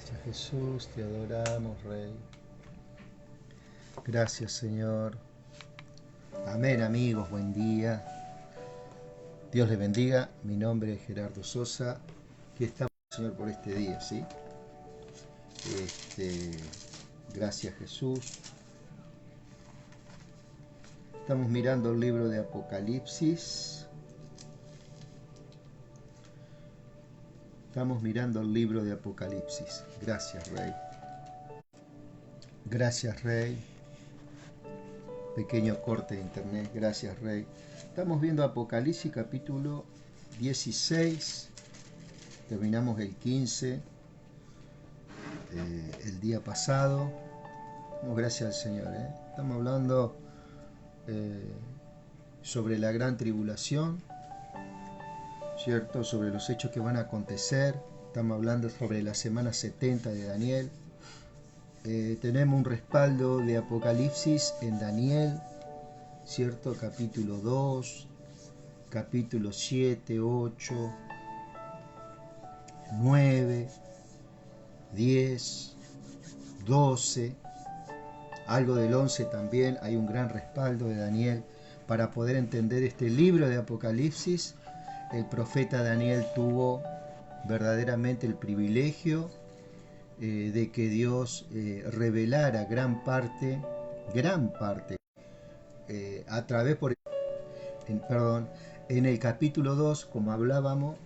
Gracias Jesús, te adoramos, Rey. Gracias Señor. Amén amigos, buen día. Dios les bendiga. Mi nombre es Gerardo Sosa. Aquí estamos, Señor, por este día, ¿sí? Gracias Jesús. Estamos mirando el libro de Apocalipsis. Estamos mirando el libro de Apocalipsis. Gracias, Rey. Gracias, Rey. Pequeño corte de internet. Gracias, Rey. Estamos viendo Apocalipsis capítulo 16. Terminamos el 15. El día pasado. Gracias al Señor. Estamos hablando sobre la gran tribulación, ¿cierto? Sobre los hechos que van a acontecer. Estamos hablando sobre la semana 70 de Daniel. Tenemos un respaldo de Apocalipsis en Daniel, ¿cierto? Capítulo 2, capítulo 7, 8, 9, 10, 12, algo del 11 también. Hay un gran respaldo de Daniel para poder entender este libro de Apocalipsis. El profeta Daniel tuvo verdaderamente el privilegio de que Dios revelara gran parte, a través, en el capítulo 2, como hablábamos,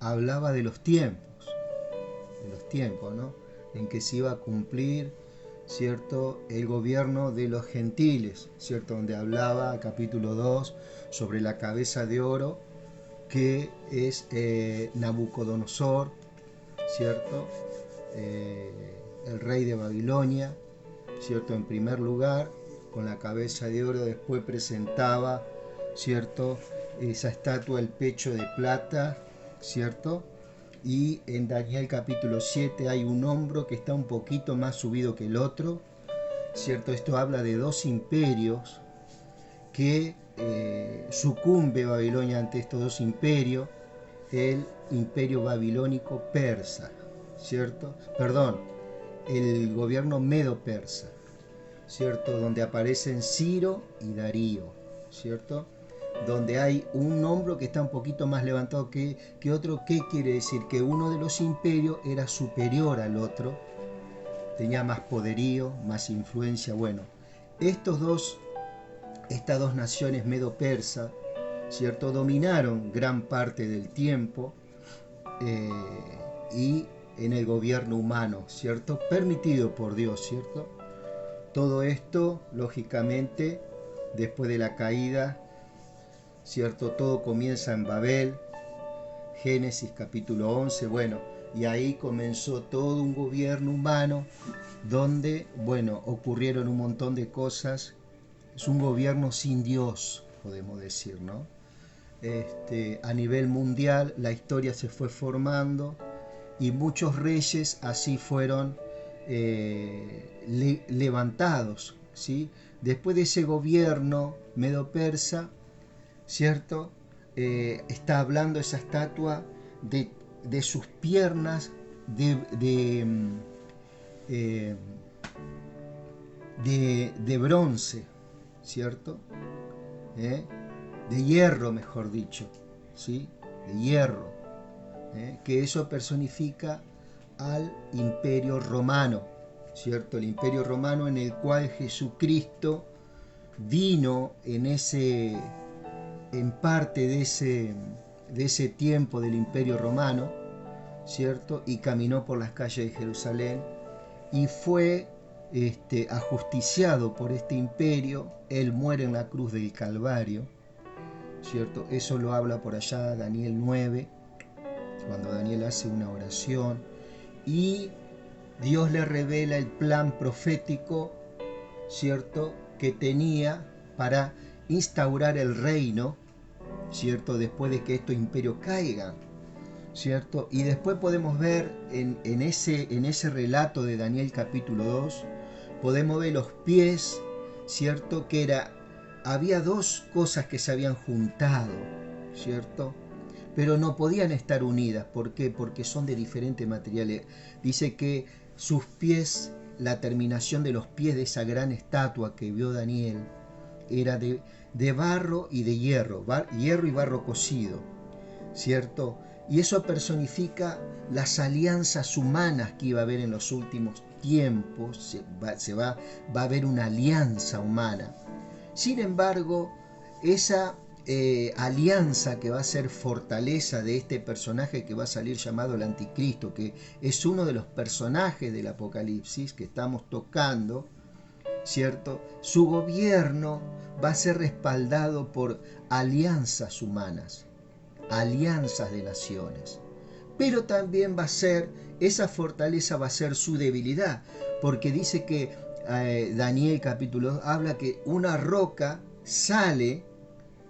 hablaba de los tiempos, ¿no? En que se iba a cumplir, ¿cierto?, el gobierno de los gentiles, ¿cierto?, donde hablaba, capítulo 2, sobre la cabeza de oro, que es Nabucodonosor, ¿cierto?, el rey de Babilonia, ¿cierto?, en primer lugar, con la cabeza de oro. Después presentaba, ¿cierto?, esa estatua, el pecho de plata, ¿cierto? Y en Daniel capítulo 7 hay un hombro que está un poquito más subido que el otro, ¿cierto? Esto habla de dos imperios que sucumbe Babilonia ante estos dos imperios, el imperio babilónico persa, ¿cierto? Perdón, el gobierno medo-persa, ¿cierto? Donde aparecen Ciro y Darío, ¿cierto? Donde hay un hombro que está un poquito más levantado que otro. ¿Qué quiere decir? Que uno de los imperios era superior al otro, tenía más poderío, más influencia. Bueno, estas dos naciones medo-persa, ¿cierto?, dominaron gran parte del tiempo y en el gobierno humano, ¿cierto?, permitido por Dios, ¿cierto? Todo esto, lógicamente, después de la caída, ¿cierto? Todo comienza en Babel, Génesis capítulo 11, bueno, y ahí comenzó todo un gobierno humano donde, bueno, ocurrieron un montón de cosas. Es un gobierno sin Dios, podemos decir, ¿no? A nivel mundial la historia se fue formando y muchos reyes así fueron levantados, ¿sí? Después de ese gobierno medo-persa, ¿cierto? Está hablando esa estatua de sus piernas de bronce, ¿cierto? De hierro, mejor dicho, ¿sí? De hierro, que eso personifica al imperio romano, ¿cierto? El imperio romano en el cual Jesucristo vino en parte de ese tiempo del imperio romano, ¿cierto? Y caminó por las calles de Jerusalén y fue ajusticiado por este imperio. Él muere en la cruz del Calvario, ¿cierto? Eso lo habla por allá Daniel 9, cuando Daniel hace una oración y Dios le revela el plan profético, ¿cierto?, que tenía para instaurar el reino, ¿cierto?, después de que estos imperios caigan, ¿cierto? Y después podemos ver en ese relato de Daniel capítulo 2, podemos ver los pies, ¿cierto?, que había dos cosas que se habían juntado, ¿cierto?, pero no podían estar unidas. ¿Por qué? Porque son de diferentes materiales. Dice que sus pies, la terminación de los pies de esa gran estatua que vio Daniel, era de barro y de hierro, hierro y barro cocido, ¿cierto? Y eso personifica las alianzas humanas que iba a haber en los últimos tiempos. Va a haber una alianza humana. Sin embargo, esa alianza que va a ser fortaleza de este personaje que va a salir llamado el Anticristo, que es uno de los personajes del Apocalipsis que estamos tocando, ¿cierto? Su gobierno va a ser respaldado por alianzas humanas, alianzas de naciones. Pero también va a ser, esa fortaleza va a ser su debilidad, porque dice que Daniel capítulo 2 habla que una roca sale,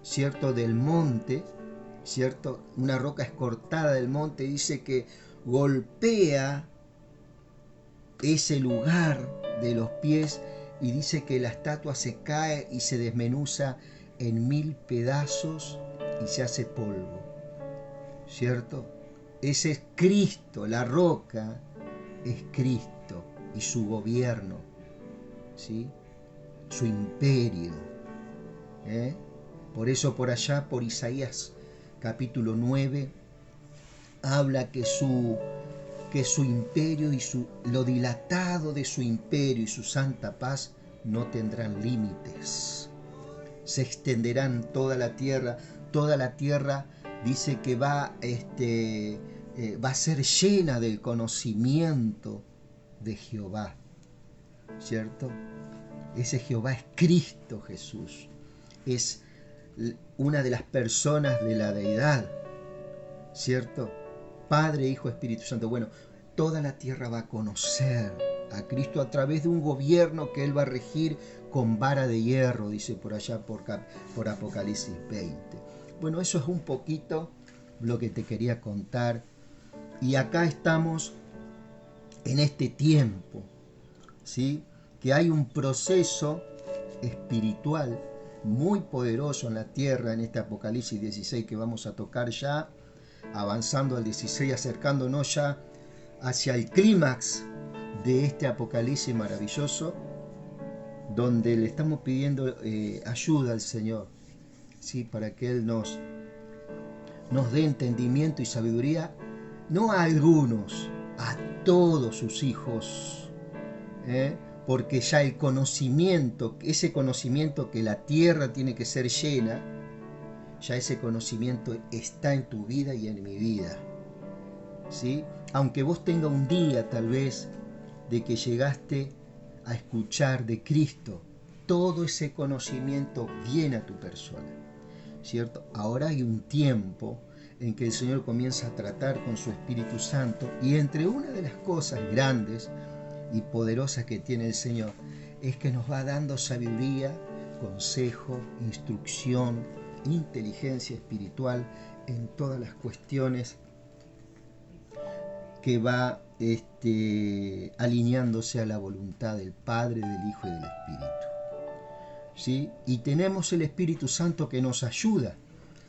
¿cierto?, del monte, ¿cierto? Una roca es cortada del monte, dice que golpea ese lugar de los pies y dice que la estatua se cae y se desmenuza en 1000 pedazos y se hace polvo, ¿cierto? Ese es Cristo, la roca es Cristo y su gobierno, ¿sí? Su imperio, ¿eh? Por eso por allá, por Isaías capítulo 9, habla que su imperio y lo dilatado de su imperio y su santa paz no tendrán límites. Se extenderán toda la tierra dice que va a ser llena del conocimiento de Jehová, ¿cierto? Ese Jehová es Cristo Jesús, es una de las personas de la deidad, ¿cierto? Padre, Hijo, Espíritu Santo. Bueno, toda la tierra va a conocer a Cristo a través de un gobierno que Él va a regir con vara de hierro, dice por allá por Apocalipsis 20. Bueno, eso es un poquito lo que te quería contar. Y acá estamos en este tiempo, ¿sí? Que hay un proceso espiritual muy poderoso en la tierra, en este Apocalipsis 16 que vamos a tocar ya, avanzando al 16, acercándonos ya hacia el clímax de este Apocalipsis maravilloso, donde le estamos pidiendo ayuda al Señor, ¿sí? Para que Él nos dé entendimiento y sabiduría, no a algunos, a todos sus hijos, porque ya el conocimiento, ese conocimiento que la tierra tiene que ser llena, ya ese conocimiento está en tu vida y en mi vida, ¿sí? Aunque vos tengas un día tal vez de que llegaste a escuchar de Cristo, todo ese conocimiento viene a tu persona, ¿cierto? Ahora hay un tiempo en que el Señor comienza a tratar con su Espíritu Santo, y entre una de las cosas grandes y poderosas que tiene el Señor es que nos va dando sabiduría, consejo, instrucción, inteligencia espiritual en todas las cuestiones que va alineándose a la voluntad del Padre, del Hijo y del Espíritu, ¿sí? Y tenemos el Espíritu Santo que nos ayuda.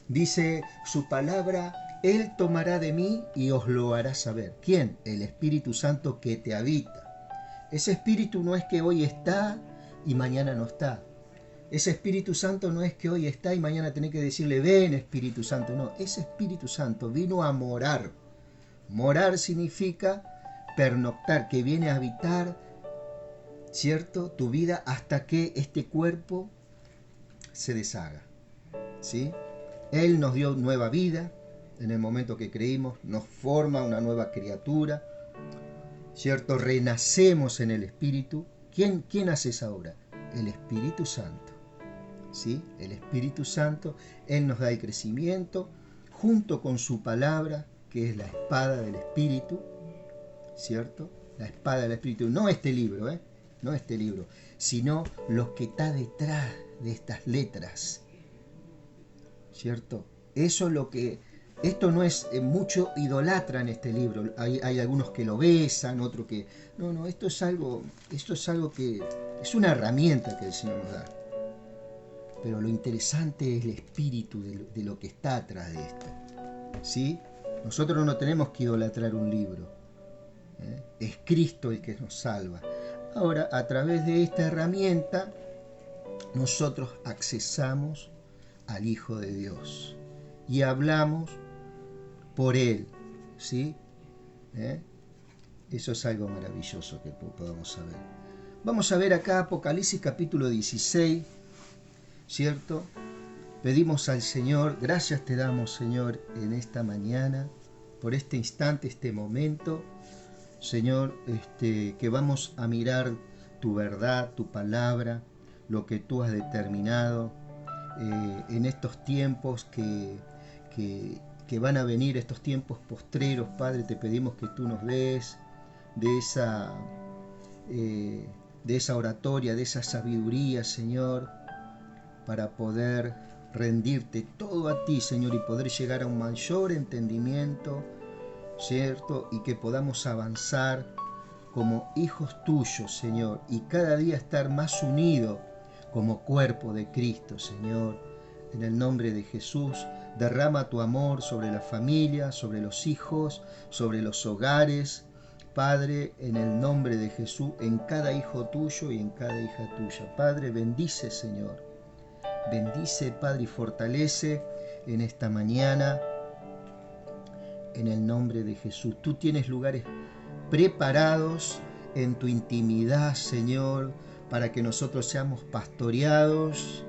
Dice su palabra: Él tomará de mí y os lo hará saber. ¿Quién? El Espíritu Santo que te habita. Ese Espíritu no es que hoy está y mañana no está. Ese Espíritu Santo no es que hoy está y mañana tenés que decirle: ven Espíritu Santo. No, ese Espíritu Santo vino a morar. Morar significa pernoctar, que viene a habitar, ¿cierto?, tu vida hasta que este cuerpo se deshaga, ¿sí? Él nos dio nueva vida en el momento que creímos, nos forma una nueva criatura, ¿cierto? Renacemos en el Espíritu. ¿Quién hace esa obra? El Espíritu Santo, ¿sí? El Espíritu Santo. Él nos da el crecimiento junto con su palabra, que es la espada del Espíritu, ¿cierto? La espada del Espíritu, no este libro, no este libro, sino lo que está detrás de estas letras, ¿cierto? Eso es lo que... Esto no es mucho idolatran este libro. Hay algunos que lo besan, otros que... No, esto es algo que es una herramienta que el Señor nos da. Pero lo interesante es el espíritu de lo que está atrás de esto, ¿sí? Nosotros no tenemos que idolatrar un libro, es Cristo el que nos salva. Ahora, a través de esta herramienta, nosotros accesamos al Hijo de Dios y hablamos por Él, ¿sí? Eso es algo maravilloso que podamos saber. Vamos a ver acá Apocalipsis capítulo 16, ¿cierto? Pedimos al Señor, gracias te damos, Señor, en esta mañana, por este instante, este momento, Señor, que vamos a mirar tu verdad, tu palabra, lo que tú has determinado en estos tiempos que van a venir, estos tiempos postreros. Padre, te pedimos que tú nos des de esa oratoria, de esa sabiduría, Señor, para poder rendirte todo a ti, Señor, y poder llegar a un mayor entendimiento, ¿cierto? Y que podamos avanzar como hijos tuyos, Señor, y cada día estar más unidos como cuerpo de Cristo, Señor. En el nombre de Jesús, derrama tu amor sobre la familia, sobre los hijos, sobre los hogares, Padre, en el nombre de Jesús, en cada hijo tuyo y en cada hija tuya. Padre, bendice, Señor. Bendice, Padre, y fortalece en esta mañana, en el nombre de Jesús. Tú tienes lugares preparados en tu intimidad, Señor, para que nosotros seamos pastoreados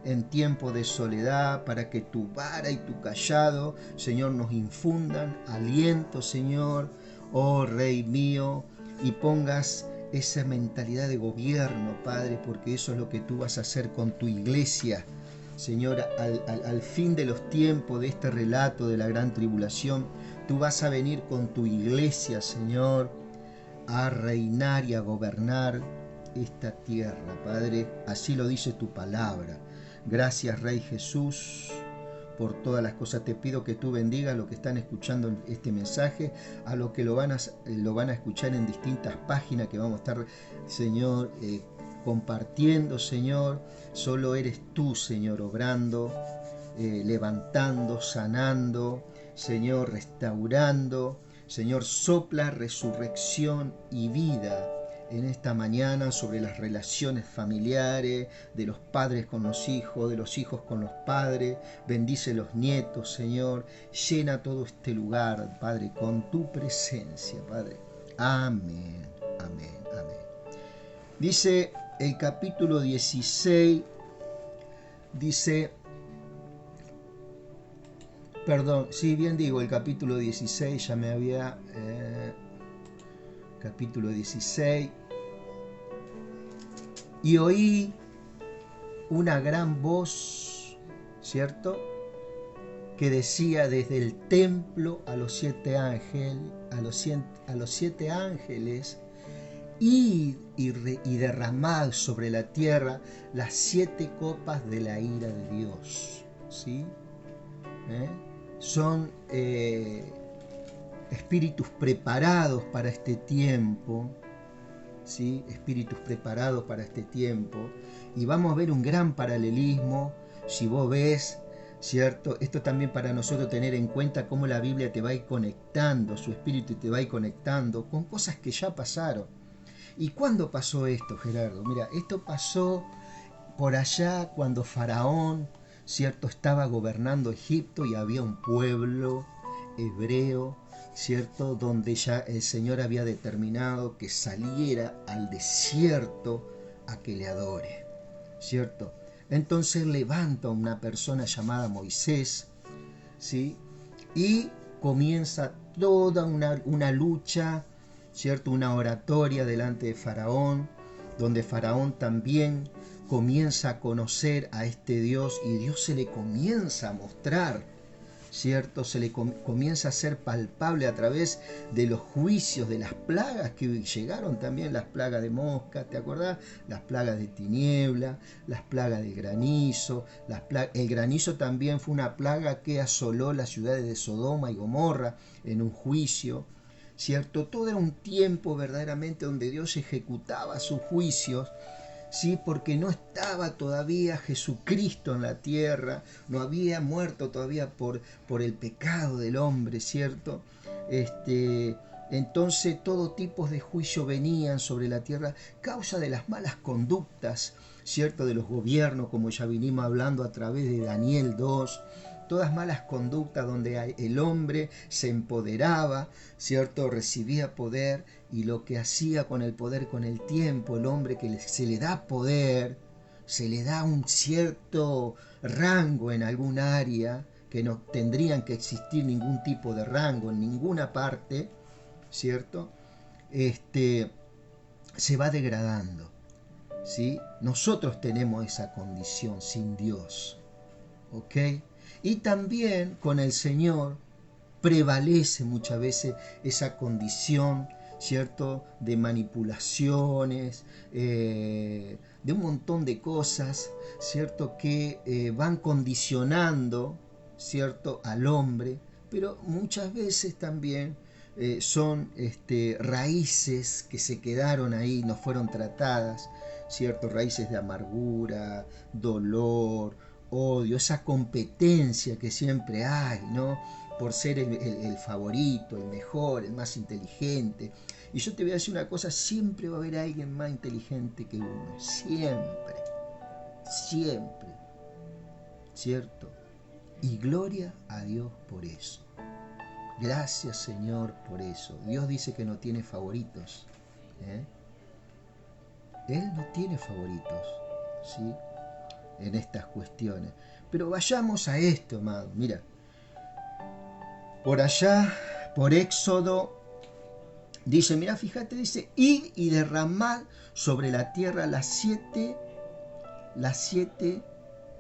en tiempo de soledad, para que tu vara y tu cayado, Señor, nos infundan aliento, Señor, oh Rey mío, y pongas esa mentalidad de gobierno, Padre, porque eso es lo que tú vas a hacer con tu iglesia, Señor, al fin de los tiempos de este relato de la gran tribulación. Tú vas a venir con tu iglesia, Señor, a reinar y a gobernar esta tierra, Padre. Así lo dice tu palabra. Gracias, Rey Jesús, por todas las cosas. Te pido que tú bendigas a los que están escuchando este mensaje, a los que lo van a escuchar en distintas páginas que vamos a estar, Señor, compartiendo, Señor. Solo eres tú, Señor, obrando, levantando, sanando, Señor, restaurando. Señor, sopla resurrección y vida en esta mañana sobre las relaciones familiares, de los padres con los hijos, de los hijos con los padres. Bendice los nietos, Señor. Llena todo este lugar, Padre, con tu presencia, Padre. Amén, amén, amén. Dice el capítulo 16, el capítulo 16, ya me había... capítulo 16. Y oí una gran voz, ¿cierto?, que decía desde el templo a los 7 ángeles, y derramad sobre la tierra las 7 copas de la ira de Dios, ¿sí? Son espíritus preparados para este tiempo, ¿sí? Espíritus preparados para este tiempo. Y vamos a ver un gran paralelismo, si vos ves, ¿cierto? Esto también para nosotros tener en cuenta cómo la Biblia te va a ir conectando, su espíritu te va a ir conectando con cosas que ya pasaron. ¿Y cuándo pasó esto, Gerardo? Mira, esto pasó por allá cuando Faraón, ¿cierto?, estaba gobernando Egipto y había un pueblo hebreo, ¿cierto?, donde ya el Señor había determinado que saliera al desierto a que le adore, ¿cierto? Entonces levanta una persona llamada Moisés, ¿sí?, y comienza toda una lucha, ¿cierto?, una oratoria delante de Faraón, donde Faraón también comienza a conocer a este Dios y Dios se le comienza a mostrar, ¿cierto? Se le comienza a hacer palpable a través de los juicios, de las plagas que llegaron también, las plagas de mosca, ¿te acordás? Las plagas de tiniebla, las plagas de granizo. El granizo también fue una plaga que asoló las ciudades de Sodoma y Gomorra en un juicio, ¿cierto? Todo era un tiempo verdaderamente donde Dios ejecutaba sus juicios, ¿sí?, porque no estaba todavía Jesucristo en la tierra, no había muerto todavía por el pecado del hombre, ¿cierto? Entonces todo tipo de juicio venían sobre la tierra, causa de las malas conductas, ¿cierto? De los gobiernos, como ya vinimos hablando a través de Daniel 2, todas malas conductas donde el hombre se empoderaba, ¿cierto? Recibía poder, y lo que hacía con el poder, con el tiempo, el hombre que se le da poder, se le da un cierto rango en algún área, que no tendrían que existir ningún tipo de rango en ninguna parte, ¿cierto? Se va degradando, ¿sí? Nosotros tenemos esa condición sin Dios, ¿ok? Y también con el Señor prevalece muchas veces esa condición, ¿cierto? De manipulaciones, de un montón de cosas, ¿cierto? Que van condicionando, ¿cierto? Al hombre, pero muchas veces también son raíces que se quedaron ahí, no fueron tratadas, ¿cierto? Raíces de amargura, dolor, odio, esa competencia que siempre hay, ¿no? Por ser el favorito, el mejor, el más inteligente. Y yo te voy a decir una cosa, siempre va a haber alguien más inteligente que uno, siempre, siempre, ¿cierto? Y gloria a Dios por eso. Gracias, Señor, por eso. Dios dice que no tiene favoritos, ¿eh? Él no tiene favoritos, ¿sí? En estas cuestiones. Pero vayamos a esto, amado. Mira, por allá, por Éxodo, dice, mira, fíjate, dice, id y derramad sobre la tierra las siete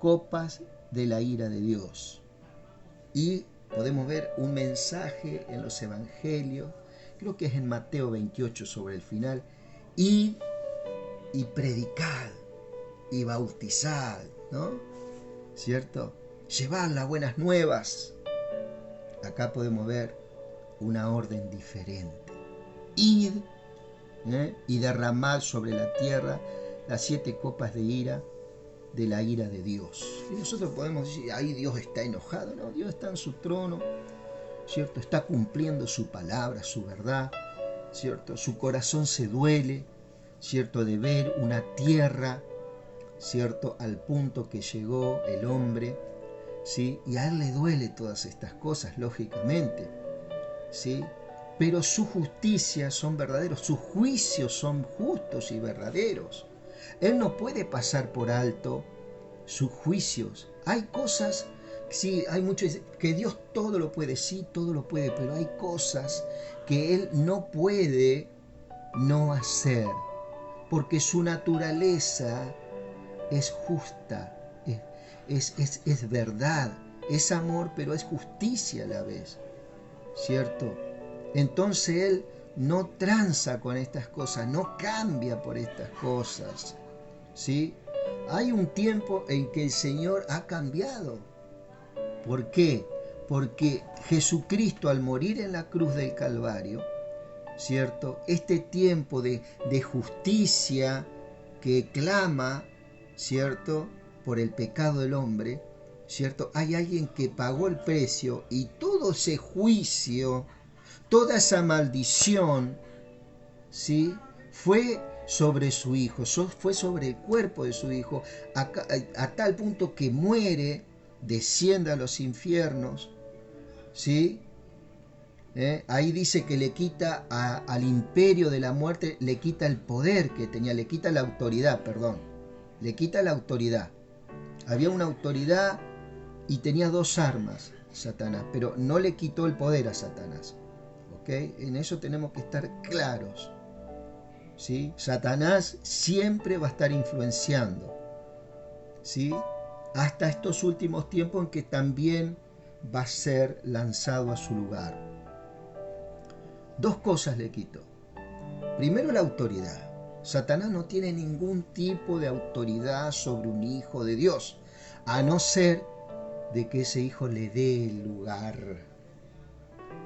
copas de la ira de Dios. Y podemos ver un mensaje en los evangelios, creo que es en Mateo 28 sobre el final, id y predicad y bautizad, ¿no? ¿Cierto? Llevad las buenas nuevas. Acá podemos ver una orden diferente. Id y derramad sobre la tierra las 7 copas de ira, de la ira de Dios. Y nosotros podemos decir, ahí Dios está enojado. No, Dios está en su trono, ¿cierto? Está cumpliendo su palabra, su verdad, ¿cierto? Su corazón se duele, ¿cierto? De ver una tierra, ¿cierto? Al punto que llegó el hombre, ¿sí? Y a él le duele todas estas cosas, lógicamente, ¿sí? Pero su justicia son verdaderos, sus juicios son justos y verdaderos. Él no puede pasar por alto sus juicios. Hay cosas, sí, hay mucho que Dios todo lo puede, sí, todo lo puede, pero hay cosas que Él no puede no hacer, porque su naturaleza es justa, es verdad, es amor, pero es justicia a la vez, ¿cierto? Entonces Él no tranza con estas cosas, no cambia por estas cosas, ¿sí? Hay un tiempo en que el Señor ha cambiado. ¿Por qué? Porque Jesucristo, al morir en la cruz del Calvario, ¿cierto? Este tiempo de justicia que clama, ¿cierto? Por el pecado del hombre, ¿cierto? Hay alguien que pagó el precio, y todo ese juicio, toda esa maldición, ¿sí? Fue sobre su hijo, fue sobre el cuerpo de su hijo, a tal punto que muere, desciende a los infiernos, ¿sí? Ahí dice que le quita al imperio de la muerte, le quita el poder que tenía, le quita la autoridad, perdón, le quita la autoridad. Había una autoridad y tenía 2 armas, Satanás, pero no le quitó el poder a Satanás, ¿ok? En eso tenemos que estar claros, ¿sí? Satanás siempre va a estar influenciando, ¿sí? Hasta estos últimos tiempos en que también va a ser lanzado a su lugar. 2 cosas le quitó. Primero, la autoridad. Satanás no tiene ningún tipo de autoridad sobre un hijo de Dios, a no ser de que ese hijo le dé el lugar,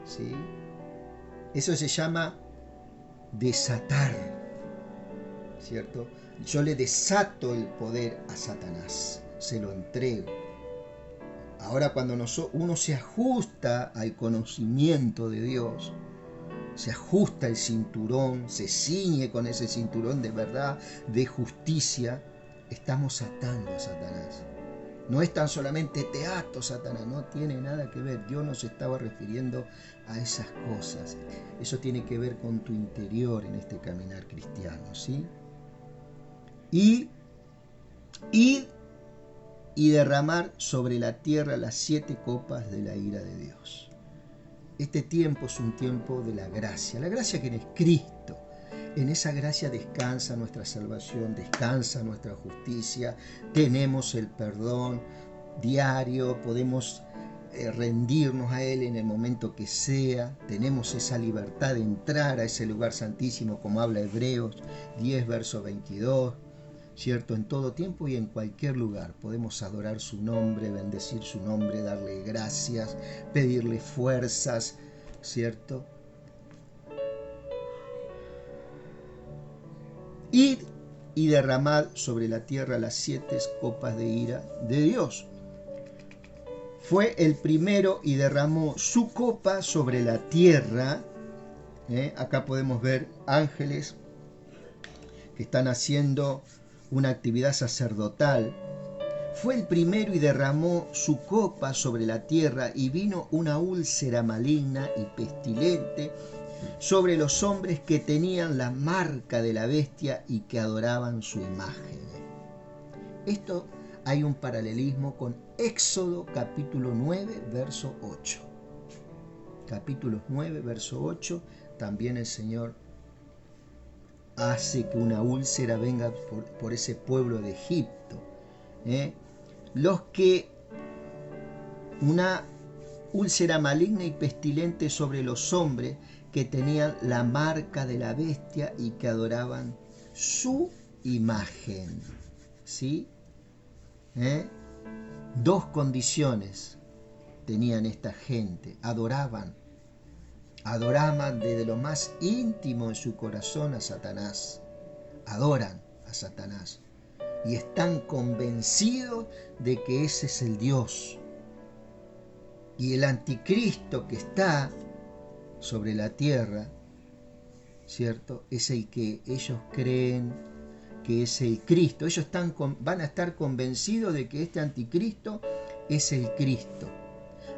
¿sí? Eso se llama desatar, ¿cierto? Yo le desato el poder a Satanás, se lo entrego. Ahora, cuando uno se ajusta al conocimiento de Dios, se ajusta el cinturón, se ciñe con ese cinturón de verdad, de justicia, estamos atando a Satanás. No es tan solamente te ato, Satanás, no tiene nada que ver. Dios nos estaba refiriendo a esas cosas. Eso tiene que ver con tu interior en este caminar cristiano, ¿sí? Y derramar sobre la tierra las 7 copas de la ira de Dios. Este tiempo es un tiempo de la gracia que es Cristo. En esa gracia descansa nuestra salvación, descansa nuestra justicia, tenemos el perdón diario, podemos rendirnos a Él en el momento que sea, tenemos esa libertad de entrar a ese lugar santísimo, como habla Hebreos 10, verso 22, ¿cierto? En todo tiempo y en cualquier lugar podemos adorar su nombre, bendecir su nombre, darle gracias, pedirle fuerzas, ¿cierto? Id y derramad sobre la tierra las 7 copas de ira de Dios. Fue el primero y derramó su copa sobre la tierra. Acá podemos ver ángeles que están haciendo una actividad sacerdotal. Fue el primero y derramó su copa sobre la tierra, y vino una úlcera maligna y pestilente sobre los hombres que tenían la marca de la bestia y que adoraban su imagen. Esto hay un paralelismo con Éxodo capítulo 9, verso 8. Capítulo 9, verso 8, también el Señor hace que una úlcera venga por ese pueblo de Egipto. Una úlcera maligna y pestilente sobre los hombres que tenían la marca de la bestia y que adoraban su imagen. ¿Sí? 2 condiciones tenían esta gente. Adoraban desde lo más íntimo de su corazón a Satanás. Adoran a Satanás. Y están convencidos de que ese es el Dios. Y el anticristo que está sobre la tierra, ¿cierto? Es el que ellos creen que es el Cristo. Ellos van a estar convencidos de que este anticristo es el Cristo.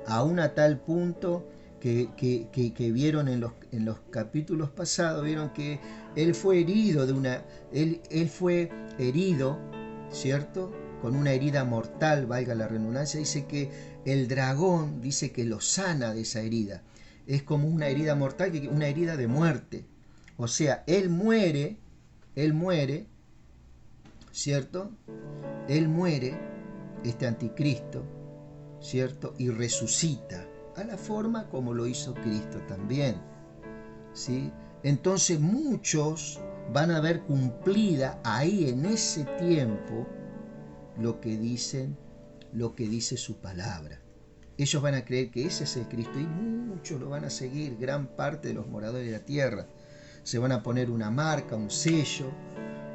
Aún a tal punto que vieron en los capítulos pasados, vieron que él fue herido él fue herido, ¿cierto? Con una herida mortal, valga la redundancia. Dice que el dragón dice que lo sana de esa herida. Es como una herida mortal, una herida de muerte. O sea, él muere, ¿cierto? Él muere, este anticristo, ¿cierto? Y resucita a la forma como lo hizo Cristo también, ¿sí? Entonces muchos van a ver cumplida ahí en ese tiempo lo que dice su palabra. Ellos van a creer que ese es el Cristo y muchos lo van a seguir, gran parte de los moradores de la tierra. Se van a poner una marca, un sello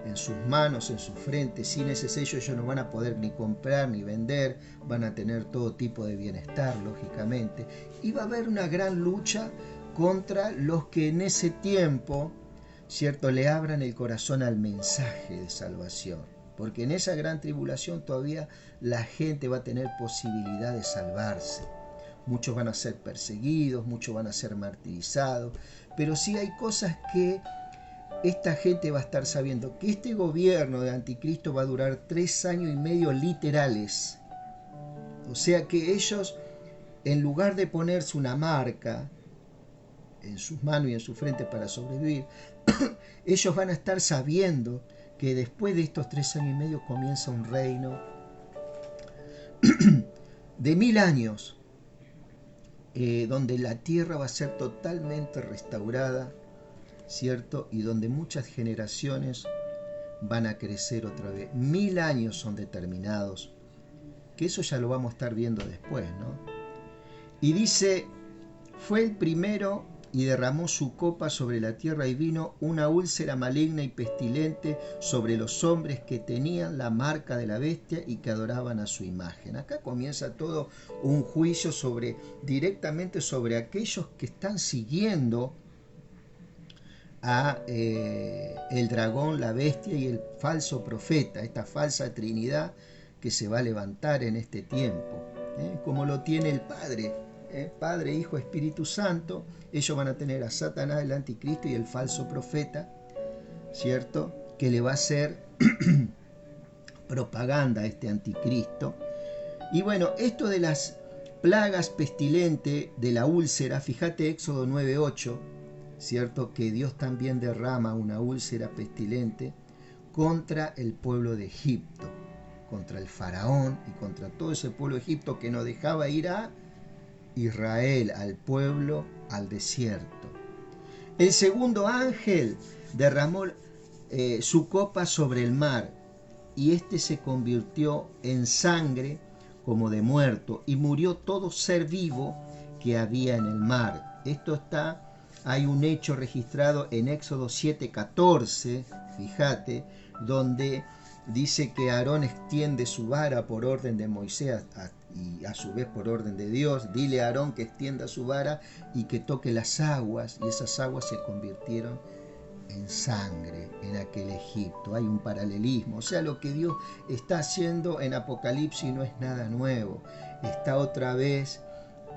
en sus manos, en su frente. Sin ese sello ellos no van a poder ni comprar ni vender, van a tener todo tipo de bienestar, lógicamente. Y va a haber una gran lucha contra los que en ese tiempo, ¿cierto?, le abran el corazón al mensaje de salvación. Porque en esa gran tribulación todavía la gente va a tener posibilidad de salvarse. Muchos van a ser perseguidos, muchos van a ser martirizados, pero sí hay cosas que esta gente va a estar sabiendo, que este gobierno de anticristo va a durar 3 años y medio literales. O sea que ellos, en lugar de ponerse una marca en sus manos y en su frente para sobrevivir, ellos van a estar sabiendo que después de estos 3 años y medio comienza un reino de 1000 años, donde la tierra va a ser totalmente restaurada, ¿cierto? Y donde muchas generaciones van a crecer otra vez. 1000 años son determinados, que eso ya lo vamos a estar viendo después, ¿no? Y dice, fue el primero y derramó su copa sobre la tierra, y vino una úlcera maligna y pestilente sobre los hombres que tenían la marca de la bestia y que adoraban a su imagen. Acá comienza todo un juicio directamente sobre aquellos que están siguiendo a el dragón, la bestia y el falso profeta, esta falsa trinidad que se va a levantar en este tiempo, como lo tiene el Padre, Padre, Hijo, Espíritu Santo. Ellos van a tener a Satanás, el anticristo y el falso profeta, ¿cierto?, que le va a hacer propaganda a este anticristo. Y bueno, esto de las plagas pestilentes de la úlcera, fíjate Éxodo 9:8, ¿cierto?, que Dios también derrama una úlcera pestilente contra el pueblo de Egipto, contra el faraón y contra todo ese pueblo de Egipto que no dejaba ir a Israel, al pueblo, al desierto. El segundo ángel derramó su copa sobre el mar, y este se convirtió en sangre como de muerto, y murió todo ser vivo que había en el mar. Esto hay un hecho registrado en Éxodo 7:14, fíjate, donde dice que Aarón extiende su vara por orden de Moisés y a su vez por orden de Dios. Dile a Aarón que extienda su vara y que toque las aguas, y esas aguas se convirtieron en sangre en aquel Egipto. Hay un paralelismo, o sea, lo que Dios está haciendo en Apocalipsis no es nada nuevo. Está otra vez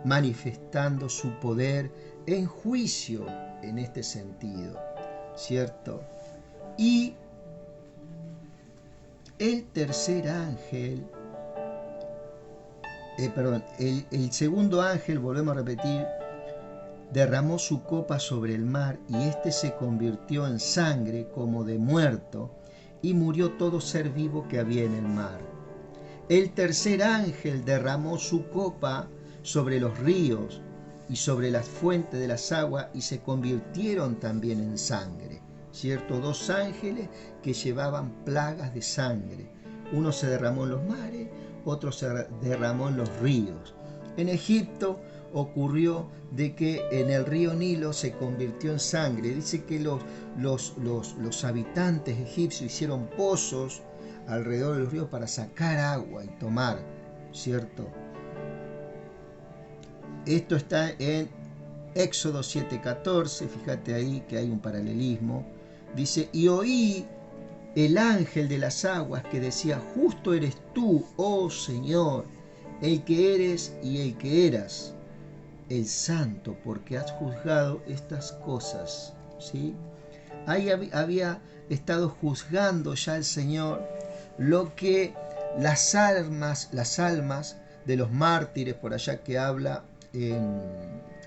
manifestando su poder en juicio en este sentido, ¿cierto? Y el tercer ángel, el segundo ángel, volvemos a repetir, derramó su copa sobre el mar, y éste se convirtió en sangre como de muerto, y murió todo ser vivo que había en el mar. El tercer ángel derramó su copa sobre los ríos y sobre las fuentes de las aguas, y se convirtieron también en sangre, ¿cierto? Dos ángeles que llevaban plagas de sangre. Uno se derramó en los mares, otro se derramó en los ríos. En Egipto ocurrió de que en el río Nilo se convirtió en sangre. Dice que los habitantes egipcios hicieron pozos alrededor del río para sacar agua y tomar, ¿cierto? Esto está en Éxodo 7:14, fíjate ahí que hay un paralelismo. Dice, y oí el ángel de las aguas que decía, justo eres tú, oh Señor, el que eres y el que eras, el santo, porque has juzgado estas cosas, ¿sí? Ahí había estado juzgando ya el Señor lo que las almas de los mártires, por allá que habla en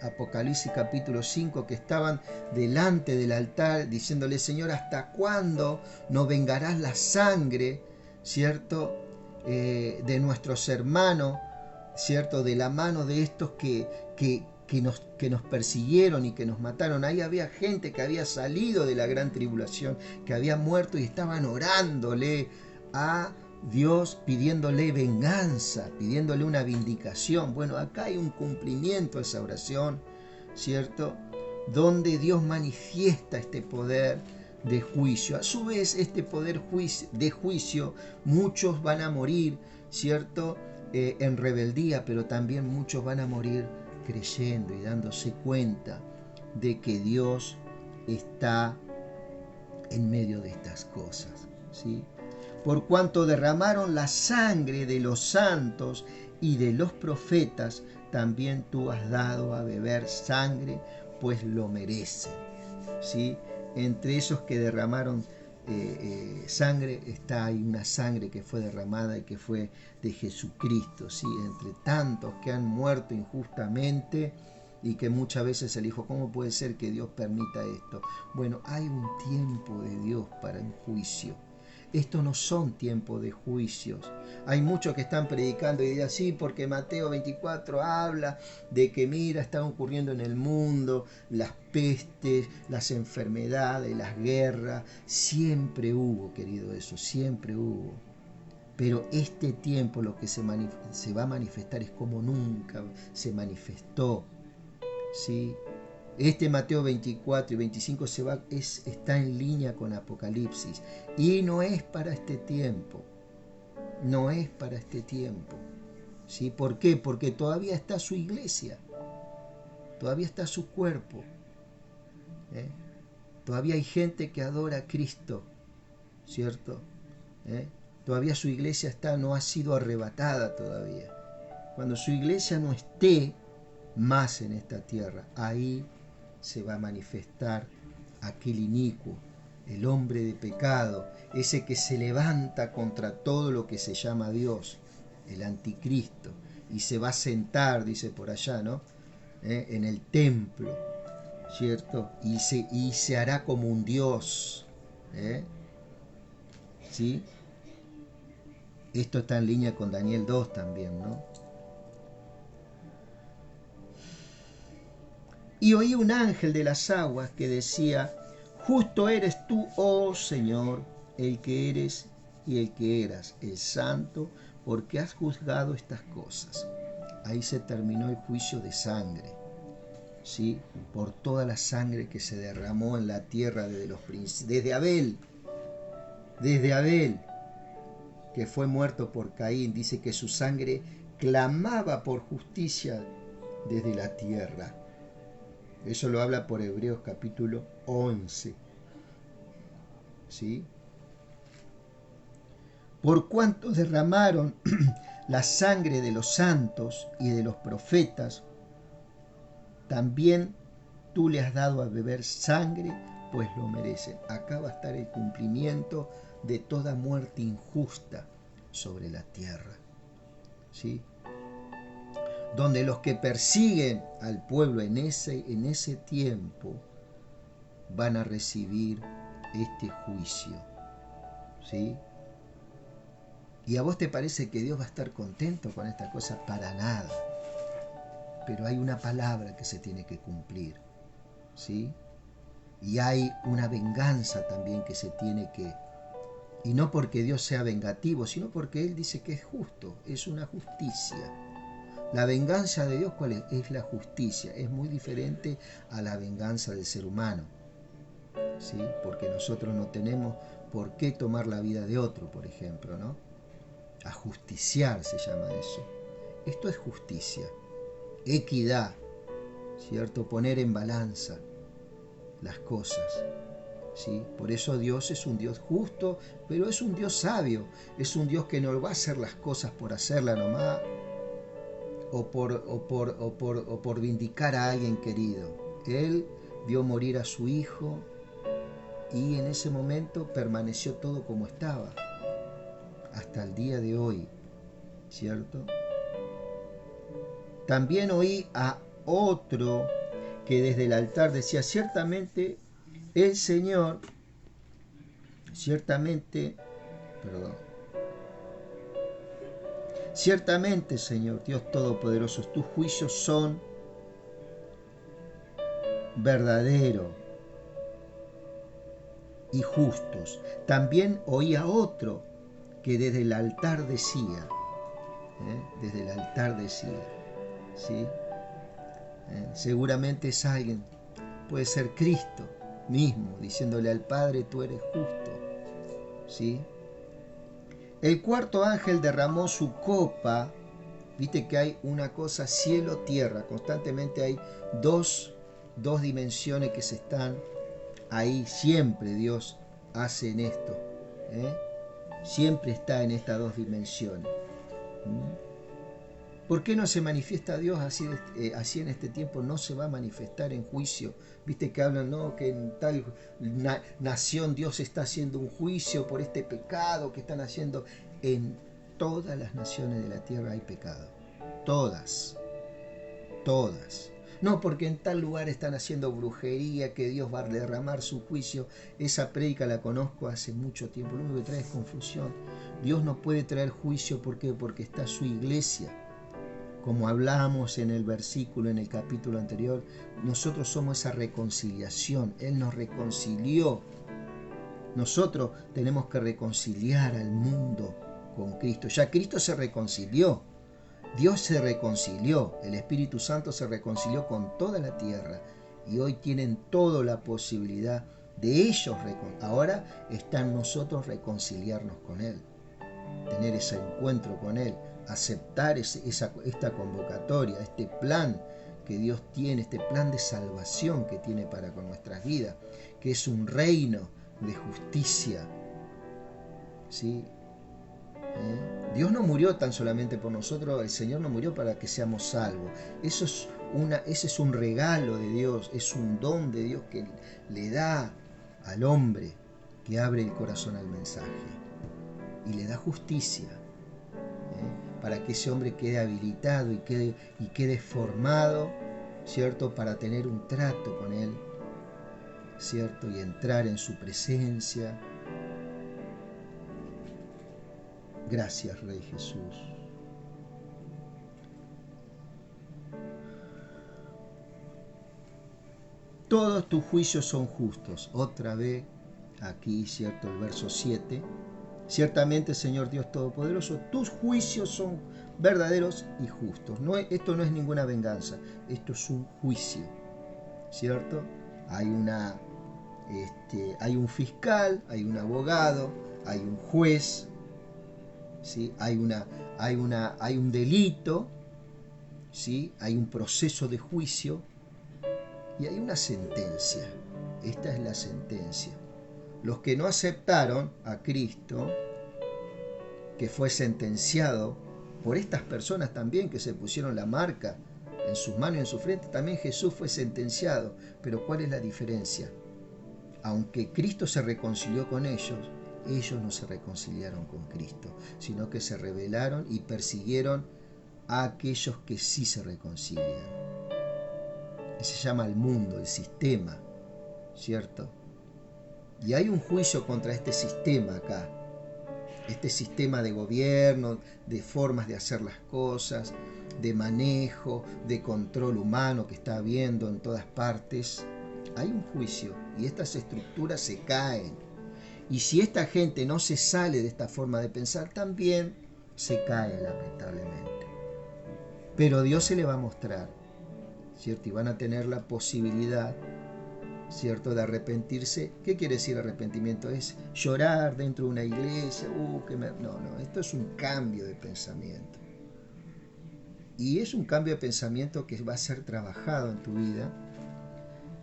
Apocalipsis capítulo 5, que estaban delante del altar diciéndole, Señor, ¿hasta cuándo no vengarás la sangre, ¿cierto?, de nuestros hermanos, ¿cierto?, de la mano de estos que nos persiguieron y que nos mataron. Ahí había gente que había salido de la gran tribulación, que había muerto, y estaban orándole a Dios, pidiéndole venganza, pidiéndole una vindicación. Bueno, acá hay un cumplimiento a esa oración, ¿cierto?, donde Dios manifiesta este poder de juicio. A su vez, este poder de juicio, muchos van a morir, ¿cierto?, en rebeldía, pero también muchos van a morir creyendo y dándose cuenta de que Dios está en medio de estas cosas, ¿sí? Por cuanto derramaron la sangre de los santos y de los profetas, también tú has dado a beber sangre, pues lo merecen, ¿sí? Entre esos que derramaron sangre, hay una sangre que fue derramada y que fue de Jesucristo, ¿sí? Entre tantos que han muerto injustamente y que muchas veces se le dijo, ¿cómo puede ser que Dios permita esto? Bueno, hay un tiempo de Dios para el juicio. Estos no son tiempos de juicios. Hay muchos que están predicando y dirán, sí, porque Mateo 24 habla de que, mira, están ocurriendo en el mundo las pestes, las enfermedades, las guerras. Siempre hubo, querido, eso, siempre hubo. Pero este tiempo lo que se va a manifestar es como nunca se manifestó, ¿sí? Este Mateo 24 y 25 está en línea con Apocalipsis, y no es para este tiempo, no es para este tiempo, ¿sí? ¿Por qué? Porque todavía está su iglesia, todavía está su cuerpo, Todavía hay gente que adora a Cristo, ¿cierto? Todavía su iglesia no ha sido arrebatada todavía. Cuando su iglesia no esté más en esta tierra, ahí se va a manifestar aquel inicuo, el hombre de pecado, ese que se levanta contra todo lo que se llama Dios, el anticristo, y se va a sentar, dice por allá, ¿no? En el templo, ¿cierto? Y se hará como un Dios, ¿sí? Esto está en línea con Daniel 2 también, ¿no? Y oí un ángel de las aguas que decía: justo eres tú, oh Señor, el que eres y el que eras, el santo, porque has juzgado estas cosas. Ahí se terminó el juicio de sangre, ¿sí? Por toda la sangre que se derramó en la tierra desde Abel, que fue muerto por Caín. Dice que su sangre clamaba por justicia desde la tierra. Eso lo habla por Hebreos capítulo 11. ¿Sí? Por cuanto derramaron la sangre de los santos y de los profetas, también tú le has dado a beber sangre, pues lo merecen. Acá va a estar el cumplimiento de toda muerte injusta sobre la tierra, ¿sí? Donde los que persiguen al pueblo en ese tiempo van a recibir este juicio, ¿sí? ¿Y a vos te parece que Dios va a estar contento con esta cosa? Para nada. Pero hay una palabra que se tiene que cumplir, ¿sí? Y hay una venganza también que se tiene que... Y no porque Dios sea vengativo, sino porque Él dice que es justo, es una justicia. La venganza de Dios, ¿cuál es? Es la justicia. Es muy diferente a la venganza del ser humano, ¿sí? Porque nosotros no tenemos por qué tomar la vida de otro, por ejemplo, ¿no? Ajusticiar se llama eso. Esto es justicia, equidad, ¿cierto? Poner en balanza las cosas, ¿sí? Por eso Dios es un Dios justo, pero es un Dios sabio. Es un Dios que no va a hacer las cosas por hacerla nomás, o por vindicar a alguien querido. Él vio morir a su hijo y en ese momento permaneció todo como estaba hasta el día de hoy, ¿cierto? También oí a otro que desde el altar decía: ciertamente el Señor, ciertamente Señor Dios Todopoderoso, tus juicios son verdaderos y justos. También oí a otro que desde el altar decía, ¿sí? Seguramente es alguien, puede ser Cristo mismo, diciéndole al Padre: tú eres justo, ¿sí? El cuarto ángel derramó su copa. Viste que hay una cosa, cielo, tierra. Constantemente hay dos dimensiones que se están ahí. Siempre Dios hace en esto, siempre está en estas dos dimensiones. ¿Por qué no se manifiesta Dios así en este tiempo? No se va a manifestar en juicio. Viste que hablan, ¿no?, que en tal nación Dios está haciendo un juicio por este pecado que están haciendo. En todas las naciones de la tierra hay pecado. Todas. No porque en tal lugar están haciendo brujería, que Dios va a derramar su juicio. Esa prédica la conozco hace mucho tiempo. Lo único que trae es confusión. Dios no puede traer juicio. ¿Por qué? Porque está su iglesia. Como hablábamos en el versículo, en el capítulo anterior, nosotros somos esa reconciliación. Él nos reconcilió. Nosotros tenemos que reconciliar al mundo con Cristo. Ya Cristo se reconcilió. Dios se reconcilió. El Espíritu Santo se reconcilió con toda la tierra. Y hoy tienen toda la posibilidad de ellos. Ahora está en nosotros reconciliarnos con Él. Tener ese encuentro con Él. Aceptar esta convocatoria, este plan que Dios tiene, este plan de salvación que tiene para con nuestras vidas, que es un reino de justicia. ¿Sí? Dios no murió tan solamente por nosotros, el Señor no murió para que seamos salvos. Ese es un regalo de Dios, es un don de Dios que le da al hombre que abre el corazón al mensaje y le da justicia, para que ese hombre quede habilitado y quede formado, ¿cierto? Para tener un trato con Él, ¿cierto? Y entrar en su presencia. Gracias, Rey Jesús. Todos tus juicios son justos. Otra vez, aquí, ¿cierto? El verso 7. Ciertamente, Señor Dios Todopoderoso, tus juicios son verdaderos y justos. Esto no es ninguna venganza, esto es un juicio, ¿cierto? Hay un fiscal, hay un abogado, hay un juez, ¿sí? Hay un delito, ¿sí? Hay un proceso de juicio y hay una sentencia. Esta es la sentencia. Los que no aceptaron a Cristo, que fue sentenciado por estas personas también que se pusieron la marca en sus manos y en su frente, también Jesús fue sentenciado. Pero ¿cuál es la diferencia? Aunque Cristo se reconcilió con ellos no se reconciliaron con Cristo, sino que se rebelaron y persiguieron a aquellos que sí se reconcilian. Se llama el mundo, el sistema, ¿cierto? Y hay un juicio contra este sistema acá, este sistema de gobierno, de formas de hacer las cosas, de manejo, de control humano que está habiendo en todas partes. Hay un juicio y estas estructuras se caen. Y si esta gente no se sale de esta forma de pensar, también se cae, lamentablemente. Pero Dios se le va a mostrar, ¿cierto? Y van a tener la posibilidad, ¿cierto?, de arrepentirse. ¿Qué quiere decir arrepentimiento? Es llorar dentro de una iglesia. No, esto es un cambio de pensamiento. Y es un cambio de pensamiento que va a ser trabajado en tu vida,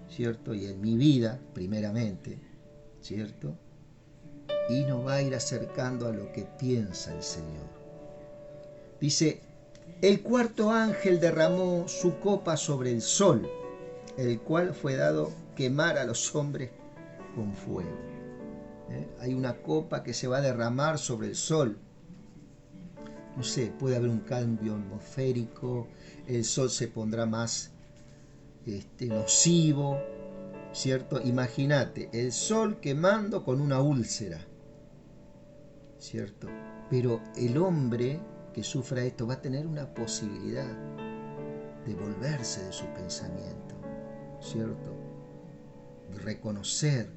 ¿cierto? Y en mi vida, primeramente, ¿cierto? Y nos va a ir acercando a lo que piensa el Señor. Dice, el cuarto ángel derramó su copa sobre el sol, el cual fue dado quemar a los hombres con fuego. Hay una copa que se va a derramar sobre el sol. No sé, puede haber un cambio atmosférico, el sol se pondrá más nocivo, ¿cierto? Imagínate, el sol quemando con una úlcera, ¿cierto? Pero el hombre que sufra esto va a tener una posibilidad de volverse de su pensamiento, ¿cierto? De reconocer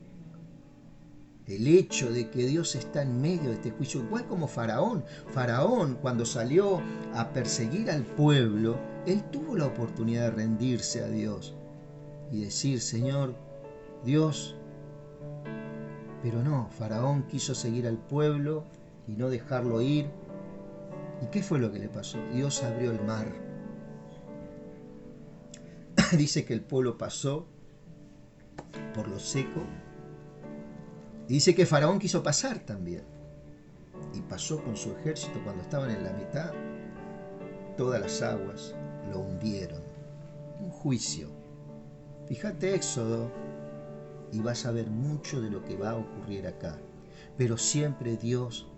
el hecho de que Dios está en medio de este juicio, igual como Faraón. Faraón, cuando salió a perseguir al pueblo, él tuvo la oportunidad de rendirse a Dios y decir, Señor, Dios, pero no, Faraón quiso seguir al pueblo y no dejarlo ir. ¿Y qué fue lo que le pasó? Dios abrió el mar. Dice que el pueblo pasó por lo seco. Y dice que Faraón quiso pasar también. Y pasó con su ejército. Cuando estaban en la mitad, todas las aguas lo hundieron. Un juicio. Fíjate Éxodo y vas a ver mucho de lo que va a ocurrir acá. Pero siempre Dios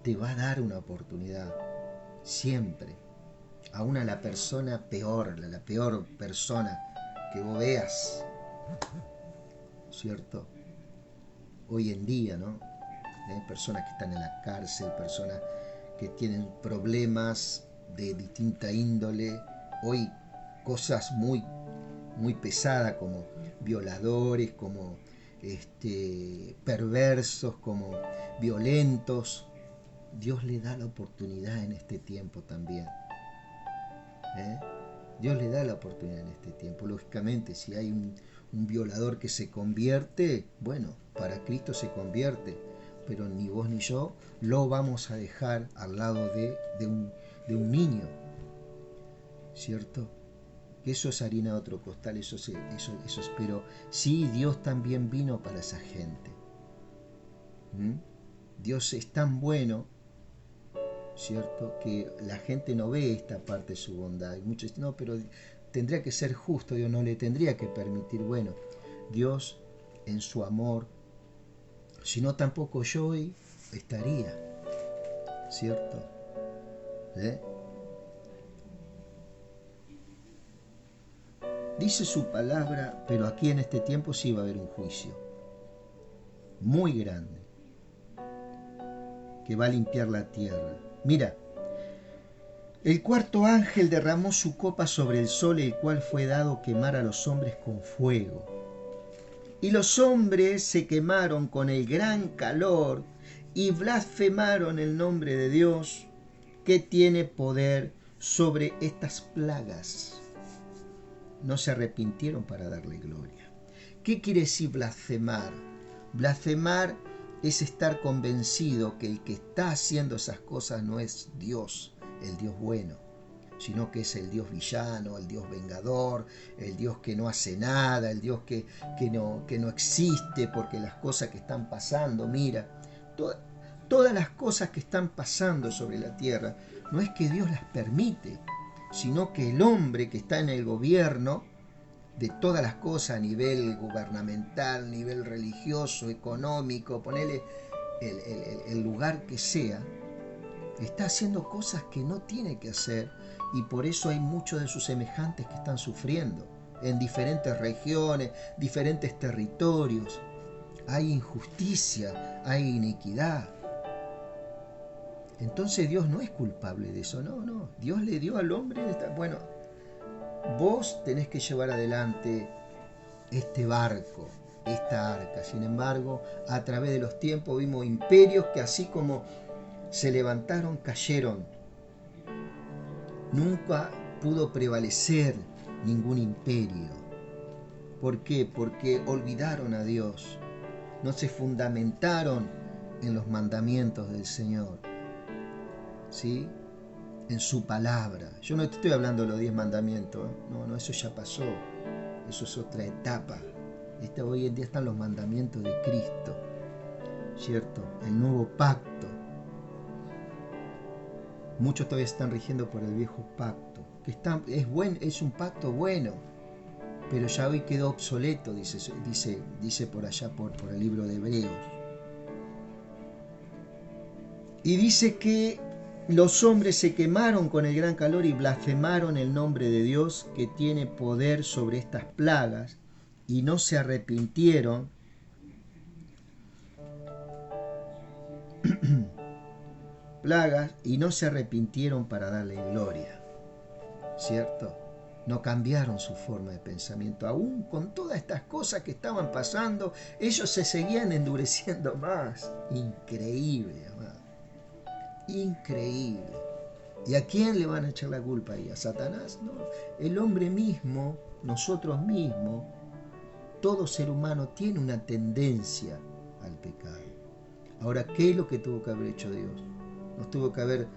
te va a dar una oportunidad. Siempre. Aún a la persona peor, la peor persona que vos veas, ¿cierto? Hoy en día, ¿no? Personas que están en la cárcel, personas que tienen problemas de distinta índole. Hoy cosas muy, muy pesadas como violadores, como perversos, como violentos. Dios le da la oportunidad en este tiempo también. Dios le da la oportunidad en este tiempo. Lógicamente, si hay un violador que se convierte, bueno, para Cristo se convierte, pero ni vos ni yo lo vamos a dejar al lado de un niño, ¿cierto? que eso es harina de otro costal, eso es, pero sí, Dios también vino para esa gente. Dios es tan bueno, ¿cierto?, que la gente no ve esta parte de su bondad. Y muchos dicen, no, pero tendría que ser justo, Dios no le tendría que permitir. Bueno, Dios en su amor, si no tampoco yo hoy estaría, ¿cierto? Dice su palabra, pero aquí en este tiempo sí va a haber un juicio muy grande que va a limpiar la tierra. Mira, el cuarto ángel derramó su copa sobre el sol, el cual fue dado quemar a los hombres con fuego. Y los hombres se quemaron con el gran calor y blasfemaron el nombre de Dios, que tiene poder sobre estas plagas. No se arrepintieron para darle gloria. ¿Qué quiere decir blasfemar? Blasfemar es estar convencido que el que está haciendo esas cosas no es Dios, el Dios bueno, sino que es el Dios villano, el Dios vengador, el Dios que no hace nada, el Dios que no existe, porque las cosas que están pasando, mira, todas las cosas que están pasando sobre la tierra, no es que Dios las permite, sino que el hombre que está en el gobierno de todas las cosas a nivel gubernamental, nivel religioso, económico, ponele el lugar que sea, está haciendo cosas que no tiene que hacer, y por eso hay muchos de sus semejantes que están sufriendo en diferentes regiones, diferentes territorios. Hay injusticia, hay iniquidad. Entonces Dios no es culpable de eso, no. Dios le dio al hombre, bueno, vos tenés que llevar adelante este barco, esta arca. Sin embargo, a través de los tiempos vimos imperios que así como se levantaron, cayeron. Nunca pudo prevalecer ningún imperio. ¿Por qué? Porque olvidaron a Dios. No se fundamentaron en los mandamientos del Señor, ¿sí?, en su palabra. Yo no te estoy hablando de los 10 mandamientos, no, eso ya pasó. Eso es otra etapa. Hoy en día están los mandamientos de Cristo, ¿cierto? El nuevo pacto. Muchos todavía están rigiendo por el viejo pacto, que es un pacto bueno, pero ya hoy quedó obsoleto, dice por allá por el libro de Hebreos. Y dice que los hombres se quemaron con el gran calor y blasfemaron el nombre de Dios, que tiene poder sobre estas plagas, y no se arrepintieron y no se arrepintieron para darle gloria, ¿cierto? No cambiaron su forma de pensamiento. Aún con todas estas cosas que estaban pasando, ellos se seguían endureciendo más. Increíble, amado. Increíble. ¿Y a quién le van a echar la culpa ahí? ¿A Satanás? No. El hombre mismo, nosotros mismos, todo ser humano tiene una tendencia al pecado. Ahora, ¿qué es lo que tuvo que haber hecho Dios? Nos tuvo que haber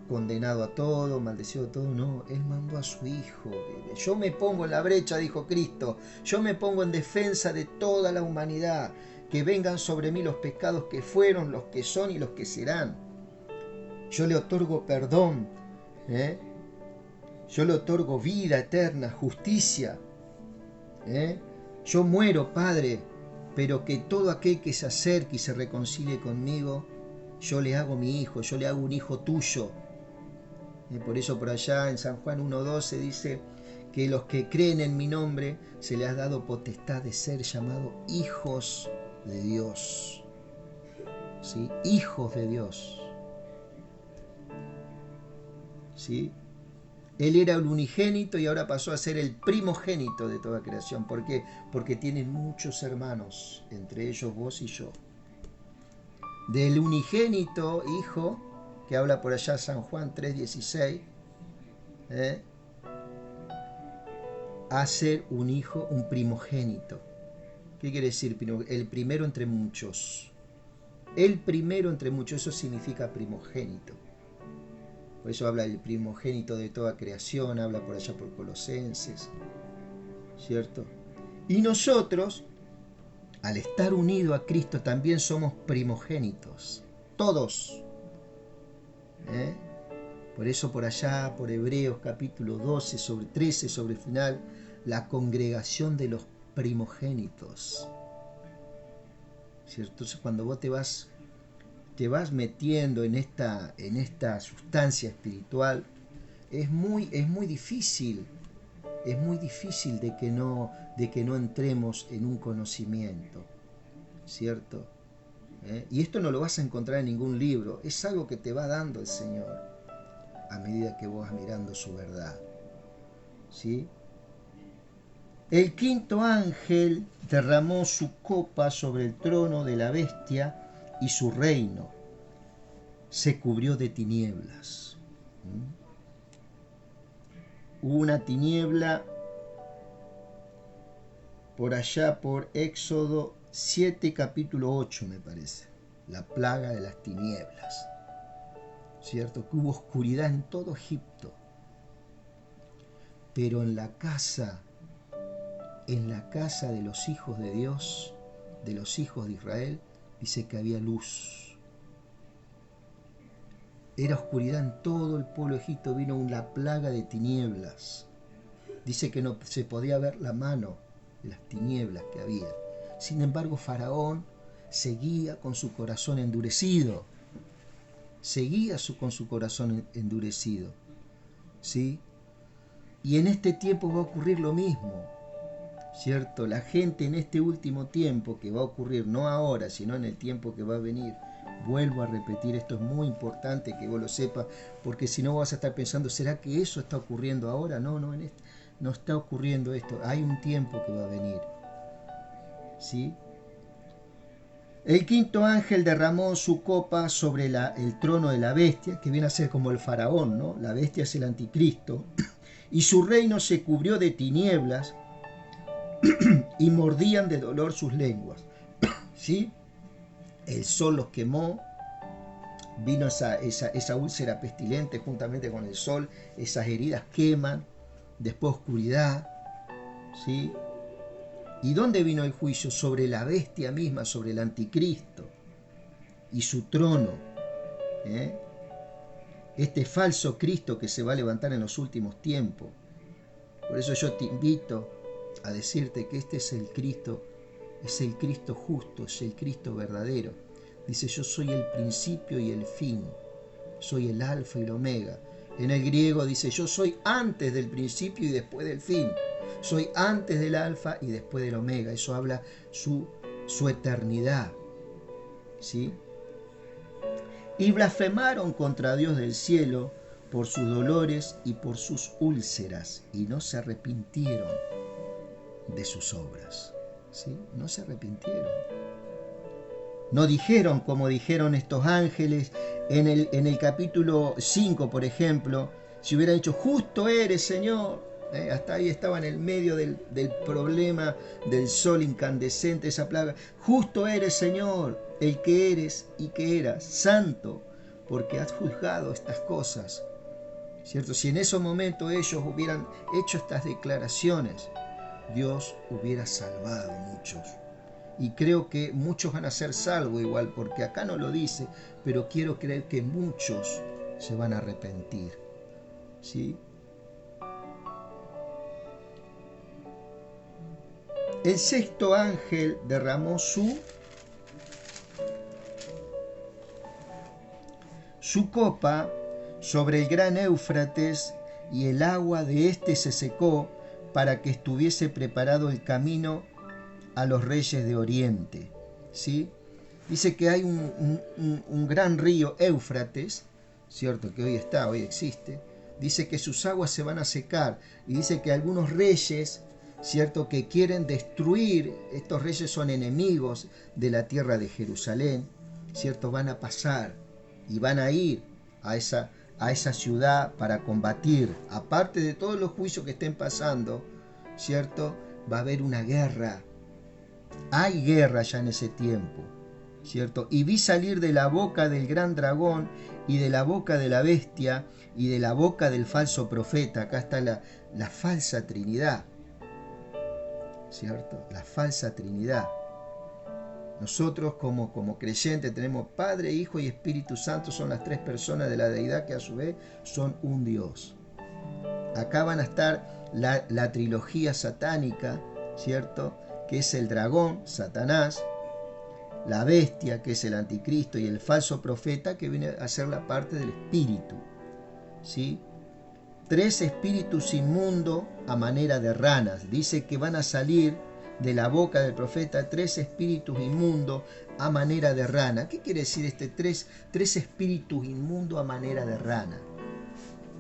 condenado a todo, maldecido a todo, no. Él mandó a su Hijo. Yo me pongo en la brecha, dijo Cristo. Yo me pongo en defensa de toda la humanidad. Que vengan sobre mí los pecados que fueron, los que son y los que serán. Yo le otorgo perdón. Yo le otorgo vida eterna, justicia. Yo muero, Padre, pero que todo aquel que se acerque y se reconcilie conmigo, yo le hago mi hijo, yo le hago un hijo tuyo. Por eso por allá en San Juan 1:12 dice que los que creen en mi nombre se les ha dado potestad de ser llamados hijos de Dios. ¿Sí? Hijos de Dios. ¿Sí? Él era el unigénito y ahora pasó a ser el primogénito de toda creación. ¿Por qué? Porque tiene muchos hermanos, entre ellos vos y yo. Del unigénito hijo, que habla por allá San Juan 3:16, a ser un hijo, un primogénito. ¿Qué quiere decir? El primero entre muchos. El primero entre muchos, eso significa primogénito. Por eso habla del primogénito de toda creación, habla por allá por Colosenses, ¿cierto? Y nosotros, al estar unidos a Cristo, también somos primogénitos, todos. Por eso por allá, por Hebreos capítulo 12, sobre 13, sobre el final, la congregación de los primogénitos, ¿cierto? Entonces cuando vos te vas metiendo en esta sustancia espiritual, es muy difícil de que no entremos en un conocimiento, ¿cierto? Y esto no lo vas a encontrar en ningún libro, es algo que te va dando el Señor a medida que vos vas mirando su verdad, ¿sí? El quinto ángel derramó su copa sobre el trono de la bestia y su reino se cubrió de tinieblas. Hubo una tiniebla por allá por Éxodo 7, capítulo 8, me parece. La plaga de las tinieblas. ¿Cierto? Que hubo oscuridad en todo Egipto. Pero en la casa de los hijos de Dios, de los hijos de Israel, dice que había luz. Era oscuridad en todo el pueblo de Egipto, vino una plaga de tinieblas. Dice que no se podía ver la mano de las tinieblas que había. Sin embargo, Faraón seguía con su corazón endurecido. Con su corazón endurecido. ¿Sí? Y en este tiempo va a ocurrir lo mismo, ¿cierto? La gente en este último tiempo que va a ocurrir, no ahora, sino en el tiempo que va a venir. Vuelvo a repetir, esto es muy importante que vos lo sepas, porque si no vas a estar pensando, ¿será que eso está ocurriendo ahora? No, no está ocurriendo esto. Hay un tiempo que va a venir, ¿sí? El quinto ángel derramó su copa sobre el trono de la bestia, que viene a ser como el faraón, ¿no? La bestia es el anticristo, y su reino se cubrió de tinieblas y mordían de dolor sus lenguas, ¿sí? El sol los quemó, vino esa úlcera pestilente juntamente con el sol, esas heridas queman, después oscuridad, ¿sí? ¿Y dónde vino el juicio? Sobre la bestia misma, sobre el anticristo y su trono, este falso Cristo que se va a levantar en los últimos tiempos. Por eso yo te invito a decirte que este es el Cristo justo, es el Cristo verdadero. Dice, yo soy el principio y el fin, soy el alfa y el omega. En el griego dice, yo soy antes del principio y después del fin. Soy antes del alfa y después del omega. Eso habla su eternidad, ¿sí? Y blasfemaron contra Dios del cielo por sus dolores y por sus úlceras, y no se arrepintieron de sus obras, ¿sí? No se arrepintieron. No dijeron como dijeron estos ángeles en el capítulo 5, por ejemplo, si hubiera dicho, justo eres, Señor. Hasta ahí estaba en el medio del problema del sol incandescente, esa plaga. Justo eres, Señor, el que eres y que eras, santo, porque has juzgado estas cosas, ¿cierto? Si en ese momento ellos hubieran hecho estas declaraciones, Dios hubiera salvado a muchos. Y creo que muchos van a ser salvos igual, porque acá no lo dice, pero quiero creer que muchos se van a arrepentir, ¿sí? El sexto ángel derramó su copa sobre el gran Éufrates, y el agua de éste se secó para que estuviese preparado el camino a los reyes de Oriente, ¿sí? Dice que hay un gran río Éufrates, ¿cierto? Que hoy existe. Dice que sus aguas se van a secar, y dice que algunos reyes, ¿cierto?, que quieren destruir, estos reyes son enemigos de la tierra de Jerusalén, ¿cierto?, van a pasar y van a ir a esa ciudad para combatir. Aparte de todos los juicios que estén pasando, ¿cierto?, va a haber una guerra. Hay guerra ya en ese tiempo, ¿cierto? Y vi salir de la boca del gran dragón y de la boca de la bestia y de la boca del falso profeta. Acá está la falsa Trinidad, ¿cierto? La falsa Trinidad. Nosotros como creyentes tenemos Padre, Hijo y Espíritu Santo, son las tres personas de la deidad que a su vez son un Dios. Acá van a estar la trilogía satánica, ¿cierto? Que es el dragón, Satanás, la bestia, que es el anticristo, y el falso profeta, que viene a ser la parte del espíritu, ¿sí? Tres espíritus inmundos a manera de ranas. Dice que van a salir de la boca del profeta tres espíritus inmundos a manera de rana. ¿Qué quiere decir tres espíritus inmundos a manera de rana?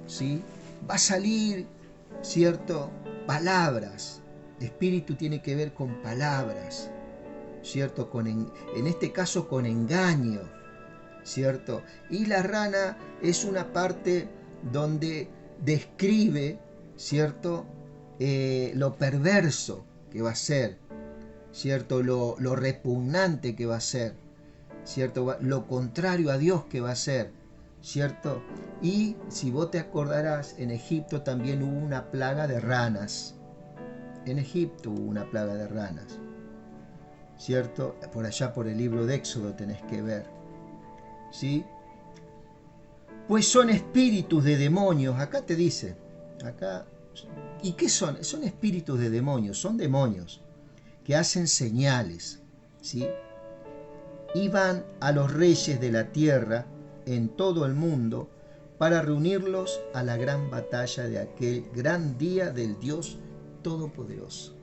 ¿Sí? Va a salir, ¿cierto? Palabras. Espíritu tiene que ver con palabras, ¿cierto? En este caso con engaño, ¿cierto? Y la rana es una parte donde describe, ¿cierto? Lo perverso que va a ser, ¿cierto? Lo repugnante que va a ser, ¿cierto? Lo contrario a Dios que va a ser, ¿cierto? Y si vos te acordarás, en Egipto también hubo una plaga de ranas. En Egipto hubo una plaga de ranas, ¿cierto? Por allá por el libro de Éxodo tenés que ver, ¿sí? Pues son espíritus de demonios, acá te dice, acá, ¿y qué son? Son espíritus de demonios, son demonios que hacen señales, ¿sí? Y van a los reyes de la tierra en todo el mundo para reunirlos a la gran batalla de aquel gran día del Dios Todopoderoso.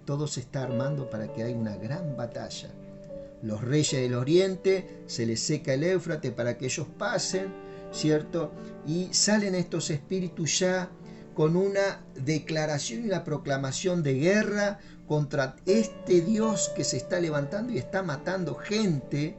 Todo se está armando para que haya una gran batalla. Los reyes del oriente, se les seca el Éufrates para que ellos pasen, ¿cierto? Y salen estos espíritus ya con una declaración y una proclamación de guerra contra este Dios que se está levantando y está matando gente,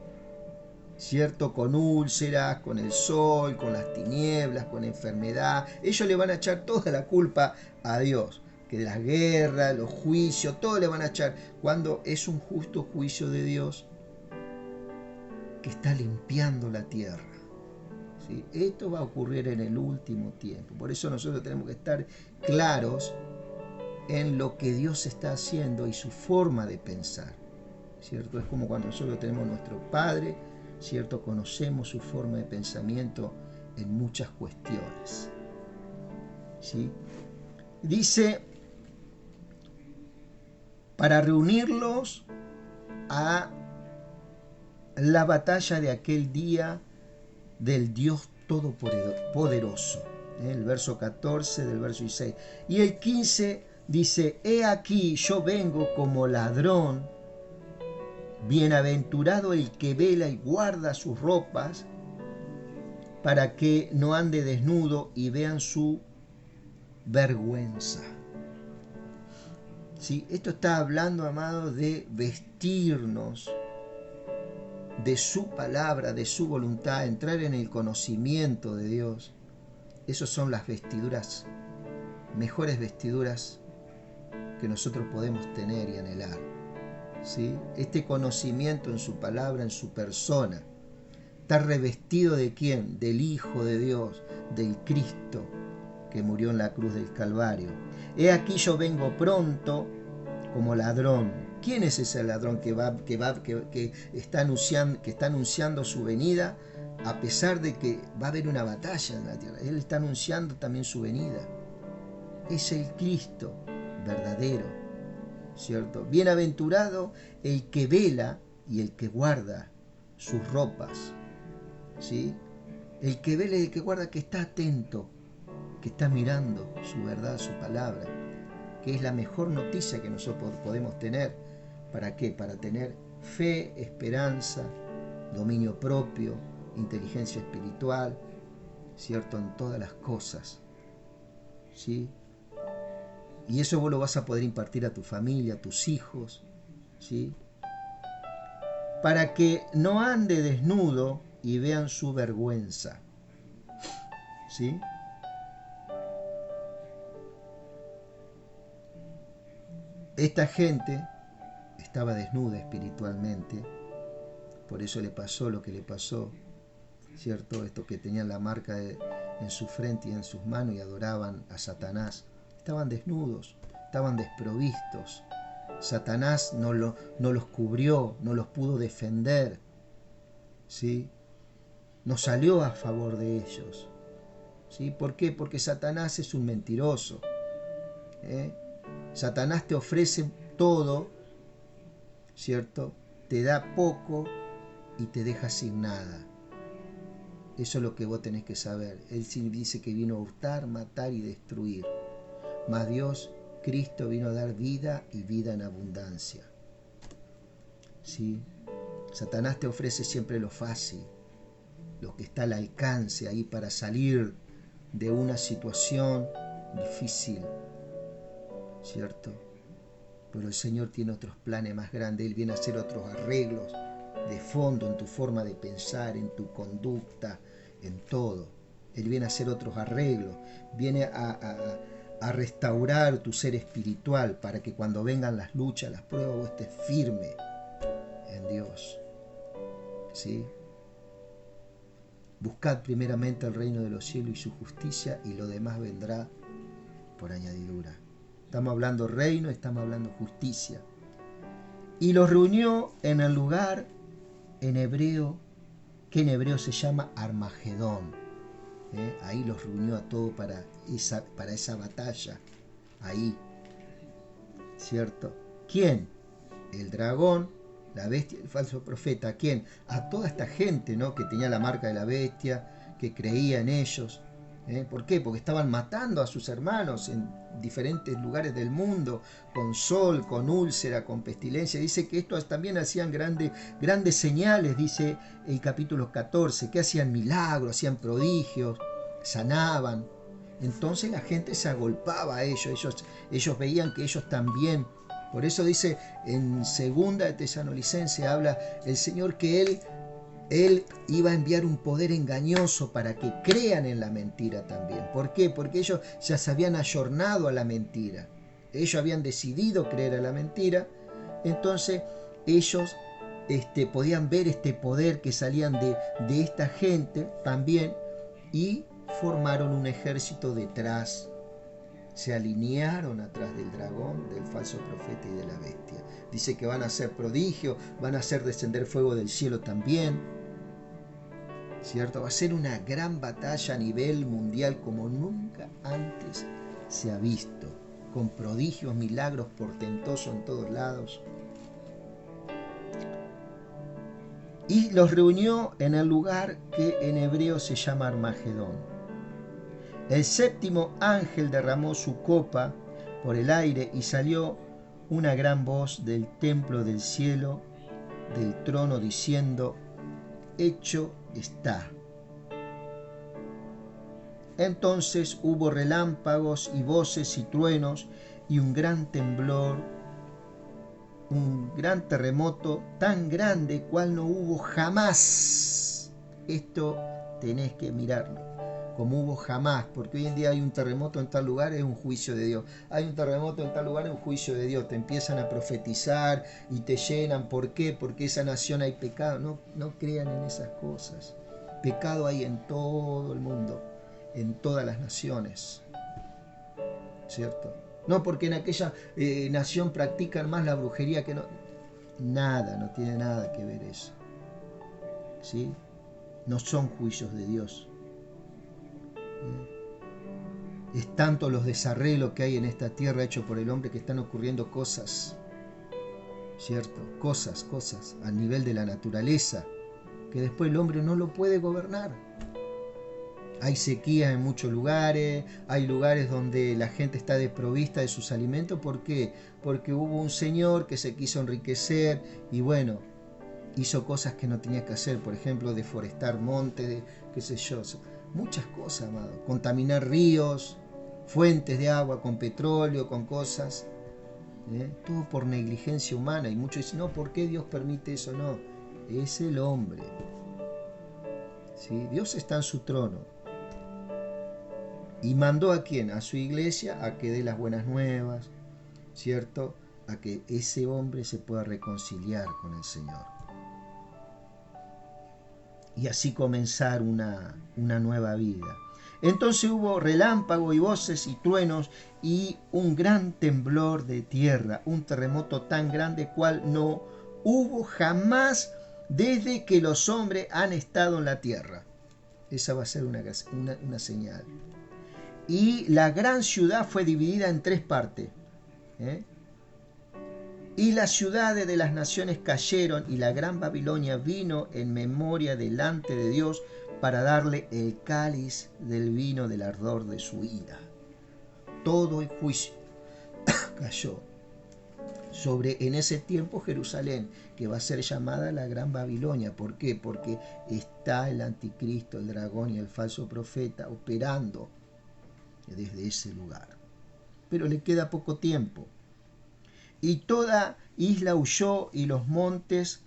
¿cierto? Con úlceras, con el sol, con las tinieblas, con enfermedad. Ellos le van a echar toda la culpa a Dios, que de las guerras, los juicios, todo le van a echar, cuando es un justo juicio de Dios que está limpiando la tierra. ¿Sí? Esto va a ocurrir en el último tiempo. Por eso nosotros tenemos que estar claros en lo que Dios está haciendo y su forma de pensar, ¿cierto? Es como cuando nosotros tenemos nuestro Padre, ¿cierto? Conocemos su forma de pensamiento en muchas cuestiones, ¿sí? Dice, para reunirlos a la batalla de aquel día del Dios Todopoderoso. El verso 14 del verso 16. Y el 15 dice, he aquí yo vengo como ladrón, bienaventurado el que vela y guarda sus ropas, para que no ande desnudo y vean su vergüenza. ¿Sí? Esto está hablando, amados, de vestirnos de su palabra, de su voluntad, entrar en el conocimiento de Dios. Esas son las vestiduras, mejores vestiduras que nosotros podemos tener y anhelar, ¿sí? Este conocimiento en su palabra, en su persona. Está revestido ¿de quién? Del Hijo de Dios, del Cristo que murió en la cruz del Calvario. He aquí yo vengo pronto como ladrón. ¿Quién es ese ladrón que está anunciando su venida, a pesar de que va a haber una batalla en la tierra? Él está anunciando también su venida. Es el Cristo verdadero, ¿cierto? Bienaventurado el que vela y el que guarda sus ropas, ¿sí? El que vela y el que guarda, que está atento, que está mirando su verdad, su palabra, que es la mejor noticia que nosotros podemos tener. ¿Para qué? Para tener fe, esperanza, dominio propio, inteligencia espiritual, ¿cierto? En todas las cosas, ¿sí? Y eso vos lo vas a poder impartir a tu familia, a tus hijos, ¿sí? Para que no ande desnudo y vean su vergüenza, ¿sí? Esta gente estaba desnuda espiritualmente, por eso le pasó lo que le pasó, ¿cierto? Estos que tenían la marca en su frente y en sus manos y adoraban a Satanás, estaban desnudos, estaban desprovistos. Satanás no los cubrió, no los pudo defender, ¿sí? No salió a favor de ellos, ¿sí? ¿Por qué? Porque Satanás es un mentiroso, ¿eh? Satanás te ofrece todo, ¿cierto? Te da poco y te deja sin nada. Eso es lo que vos tenés que saber. Él sí dice que vino a hurtar, matar y destruir. Mas Dios, Cristo, vino a dar vida y vida en abundancia, ¿sí? Satanás te ofrece siempre lo fácil, lo que está al alcance ahí para salir de una situación difícil, ¿cierto? Pero el Señor tiene otros planes más grandes. Él viene a hacer otros arreglos de fondo en tu forma de pensar, en tu conducta, en todo. Él viene a hacer otros arreglos, viene a restaurar tu ser espiritual para que cuando vengan las luchas, las pruebas, vos estés firme en Dios, ¿sí? Buscad primeramente el reino de los cielos y su justicia, y lo demás vendrá por añadidura. Estamos hablando reino, estamos hablando justicia. Y los reunió en el lugar en hebreo, que en hebreo se llama Armagedón. Ahí los reunió a todos para esa batalla. Ahí, ¿cierto? ¿Quién? El dragón, la bestia y el falso profeta. ¿A quién? A toda esta gente, ¿no?, que tenía la marca de la bestia, que creía en ellos. ¿Por qué? Porque estaban matando a sus hermanos en diferentes lugares del mundo, con sol, con úlcera, con pestilencia. Dice que estos también hacían grandes señales, dice el capítulo 14, que hacían milagros, hacían prodigios, sanaban. Entonces la gente se agolpaba a ellos veían que ellos también. Por eso dice en 2 de Tesalonicenses, habla el Señor que Él iba a enviar un poder engañoso para que crean en la mentira también. ¿Por qué? Porque ellos ya se habían ayornado a la mentira. Ellos habían decidido creer a la mentira. Entonces ellos podían ver este poder que salían de esta gente también, y formaron un ejército detrás. Se alinearon atrás del dragón, del falso profeta y de la bestia. Dice que van a hacer prodigios, van a hacer descender fuego del cielo también, ¿cierto? Va a ser una gran batalla a nivel mundial como nunca antes se ha visto, con prodigios, milagros portentosos en todos lados. Y los reunió en el lugar que en hebreo se llama Armagedón. El séptimo ángel derramó su copa por el aire y salió una gran voz del templo del cielo, del trono, diciendo: hecho está. Entonces hubo relámpagos y voces y truenos y un gran temblor, un gran terremoto tan grande cual no hubo jamás. Esto tenés que mirarlo. Como hubo jamás, porque hoy en día hay un terremoto en tal lugar, es un juicio de Dios. Hay un terremoto en tal lugar, es un juicio de Dios. Te empiezan a profetizar y te llenan. ¿Por qué? Porque esa nación hay pecado. No crean en esas cosas. Pecado hay en todo el mundo, en todas las naciones, ¿cierto? No porque en aquella nación practican más la brujería que no. Nada, no tiene nada que ver eso, ¿sí? No son juicios de Dios. Es tanto los desarreglos que hay en esta tierra hecho por el hombre que están ocurriendo cosas, ¿cierto? Cosas a nivel de la naturaleza que después el hombre no lo puede gobernar. Hay sequía en muchos lugares, hay lugares donde la gente está desprovista de sus alimentos. ¿Por qué? Porque hubo un señor que se quiso enriquecer y bueno, hizo cosas que no tenía que hacer, por ejemplo, deforestar montes, qué sé yo. Muchas cosas, amado. Contaminar ríos, fuentes de agua con petróleo, con cosas. Todo por negligencia humana. Y muchos dicen, no, ¿por qué Dios permite eso? No, es el hombre. ¿Sí? Dios está en su trono. Y mandó a quién? A su iglesia a que dé las buenas nuevas, ¿cierto? A que ese hombre se pueda reconciliar con el Señor. y así comenzar una nueva vida. Entonces hubo relámpago y voces y truenos y un gran temblor de tierra, un terremoto tan grande cual no hubo jamás desde que los hombres han estado en la tierra. Esa va a ser una señal. Y la gran ciudad fue dividida en 3 partes. Y las ciudades de las naciones cayeron, y la gran Babilonia vino en memoria delante de Dios para darle el cáliz del vino del ardor de su ira. Todo el juicio cayó sobre en ese tiempo Jerusalén, que va a ser llamada la gran Babilonia. ¿Por qué? Porque está el anticristo, el dragón y el falso profeta operando desde ese lugar. Pero le queda poco tiempo. Y toda isla huyó, y los montes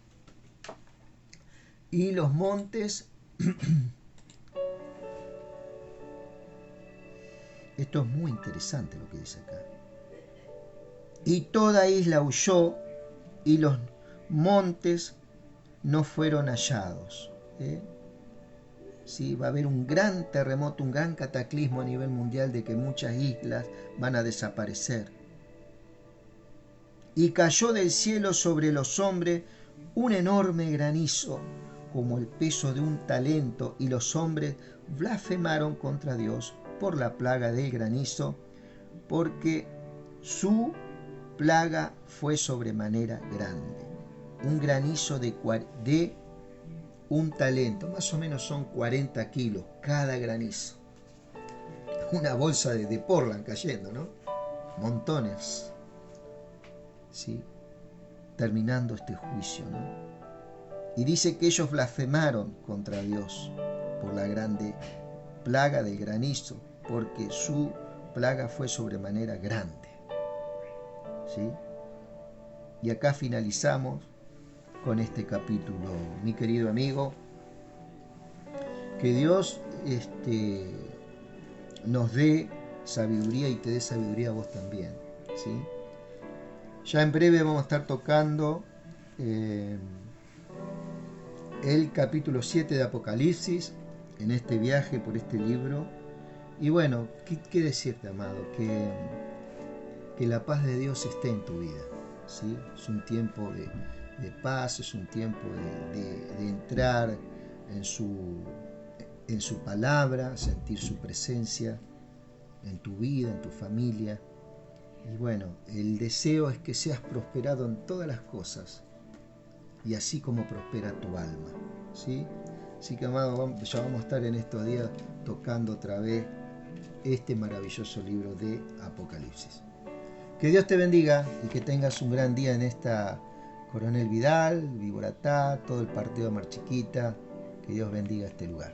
esto es muy interesante lo que dice acá. Y toda isla huyó, y los montes no fueron hallados. Sí, va a haber un gran terremoto, un gran cataclismo a nivel mundial de que muchas islas van a desaparecer. Y cayó del cielo sobre los hombres un enorme granizo, como el peso de un talento, y los hombres blasfemaron contra Dios por la plaga del granizo, porque su plaga fue sobremanera grande. Un granizo de un talento, más o menos son 40 kilos cada granizo. Una bolsa de Portland cayendo, ¿no? Montones. ¿Sí? Terminando este juicio, ¿no? Y dice que ellos blasfemaron contra Dios por la grande plaga del granizo, porque su plaga fue sobremanera grande. ¿Sí? Y acá finalizamos con este capítulo, mi querido amigo. Que Dios nos dé sabiduría y te dé sabiduría a vos también, ¿sí? Ya en breve vamos a estar tocando el capítulo 7 de Apocalipsis en este viaje por este libro. Y bueno, ¿qué decirte, amado? Que la paz de Dios esté en tu vida, ¿sí? Es un tiempo de paz, es un tiempo de entrar en su palabra, sentir su presencia en tu vida, en tu familia. Y bueno, el deseo es que seas prosperado en todas las cosas, y así como prospera tu alma, ¿sí? Así que, amado, ya vamos a estar en estos días tocando otra vez este maravilloso libro de Apocalipsis. Que Dios te bendiga y que tengas un gran día en esta Coronel Vidal, Viboratá, todo el partido de Mar Chiquita. Que Dios bendiga este lugar.